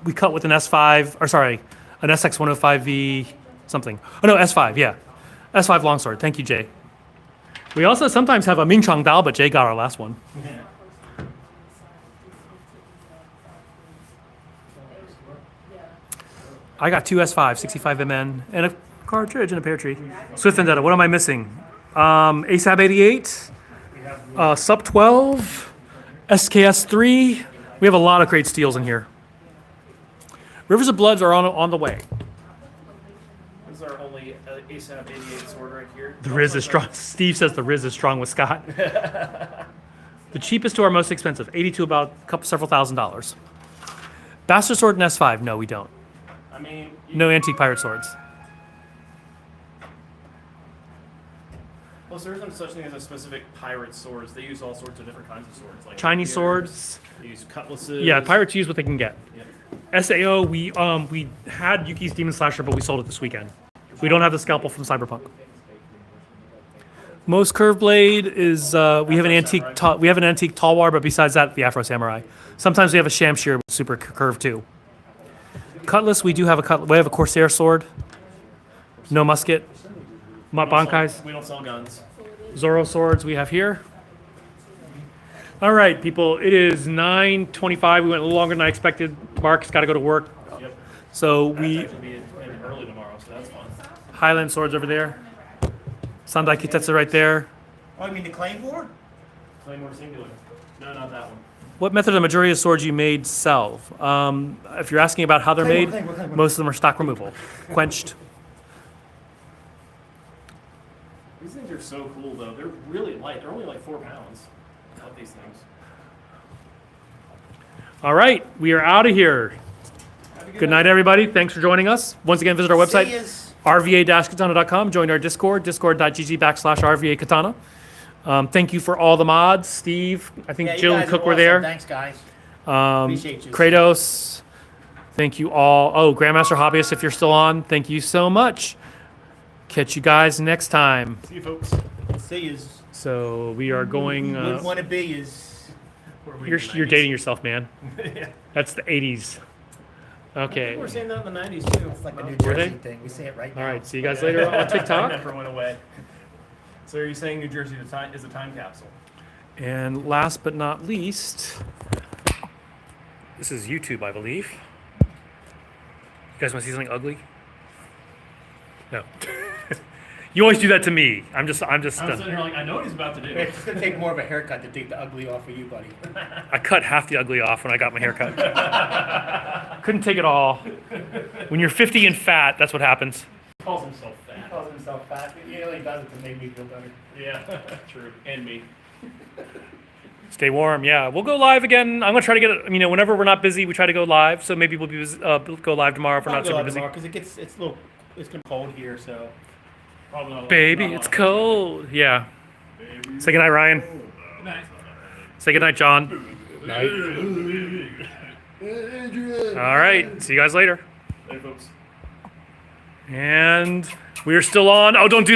we cut with an S5, or sorry, an SX105V something. Oh no, S5, yeah. S5 longsword, thank you, Jay. We also sometimes have a Mingchang Dao, but Jay got our last one. I got 2 S5, 65 MN, and a cartridge and a pear tree. Swift Vendetta, what am I missing? ASAB 88, Sub 12, SKS 3. We have a lot of great steals in here. Rivers of Bloods are on the way. This is our only ASAP 88 sword right here. The Riz is strong. Steve says the Riz is strong with Scott. The cheapest to our most expensive, 82, about several $1,000s. Bastard Sword and S5, no, we don't. I mean, No antique pirate swords. plus there isn't such thing as a specific pirate swords. They use all sorts of different kinds of swords, like Chinese spears, swords. They use cutlasses. Yeah, pirates use what they can get. Yeah. SAO, we had Yuki's Demon Slasher, but we sold it this weekend. We don't have the scalpel from Cyberpunk. Most curved blade is we have an antique Talwar, but besides that, the Afro Samurai. Sometimes we have a Shamshir with super curved too. Cutlass, we do have we have a Corsair sword. No musket. Bankais. We don't sell guns. Zoro swords we have here. All right, people. It is 9:25. We went a little longer than I expected. Mark's got to go to work, Yep. so That's we actually be early tomorrow, so that's fun. Highland swords over there. Sandai Kitetsu right there. Oh, you mean the Claymore? Claymore singular. No, not that one. What method of majority of swords you made sell? If you're asking about how they're made, Claymore. most of them are stock removal, quenched. These things are so cool, though. They're really light. They're only like 4 pounds. I love these things. All right, we are out of here. Good night, everybody. Thanks for joining us. Once again, visit our website, rva-katana.com. Join our Discord, discord.gg/RVA Katana. Thank you for all the mods. Steve, I think Yeah, you Jill and guys are Cook were awesome. there. Thanks, guys. Appreciate you. Kratos, thank you all. Oh, Grandmaster Hobbyist, if you're still on, thank you so much. Catch you guys next time. See you, folks. See yous. So we are going. Wouldn't want to be is. You're dating yourself, man. Yeah. That's the 80s. Okay. We're saying that in the 90s, too. It's like a No? New Were Jersey they? thing. We say it right now. All right. See you guys later on TikTok. Never went away. So are you saying New Jersey is a time capsule? And last but not least, this is YouTube, I believe. You guys want to see something ugly? No. You always do that to me. I'm just. I'm sitting here like, I know what he's about to do. It's gonna take more of a haircut to take the ugly off of you, buddy. I cut half the ugly off when I got my hair cut. Couldn't take it all. When you're 50 and fat, that's what happens. He calls himself He fat. calls himself fat. He really does it to make me feel better. Yeah, true. And me. Stay warm. Yeah, we'll go live again. I'm gonna try to get it. You know, whenever we're not busy, we try to go live. So maybe we'll be go live tomorrow if we're not super busy. Because it's gonna be cold here, so probably not. Baby, not it's a lot of cold. Yeah. Say goodnight, Ryan. Good night. Say goodnight, John. All right. See you guys later. Hey, folks. And we are still on. Oh, don't do that.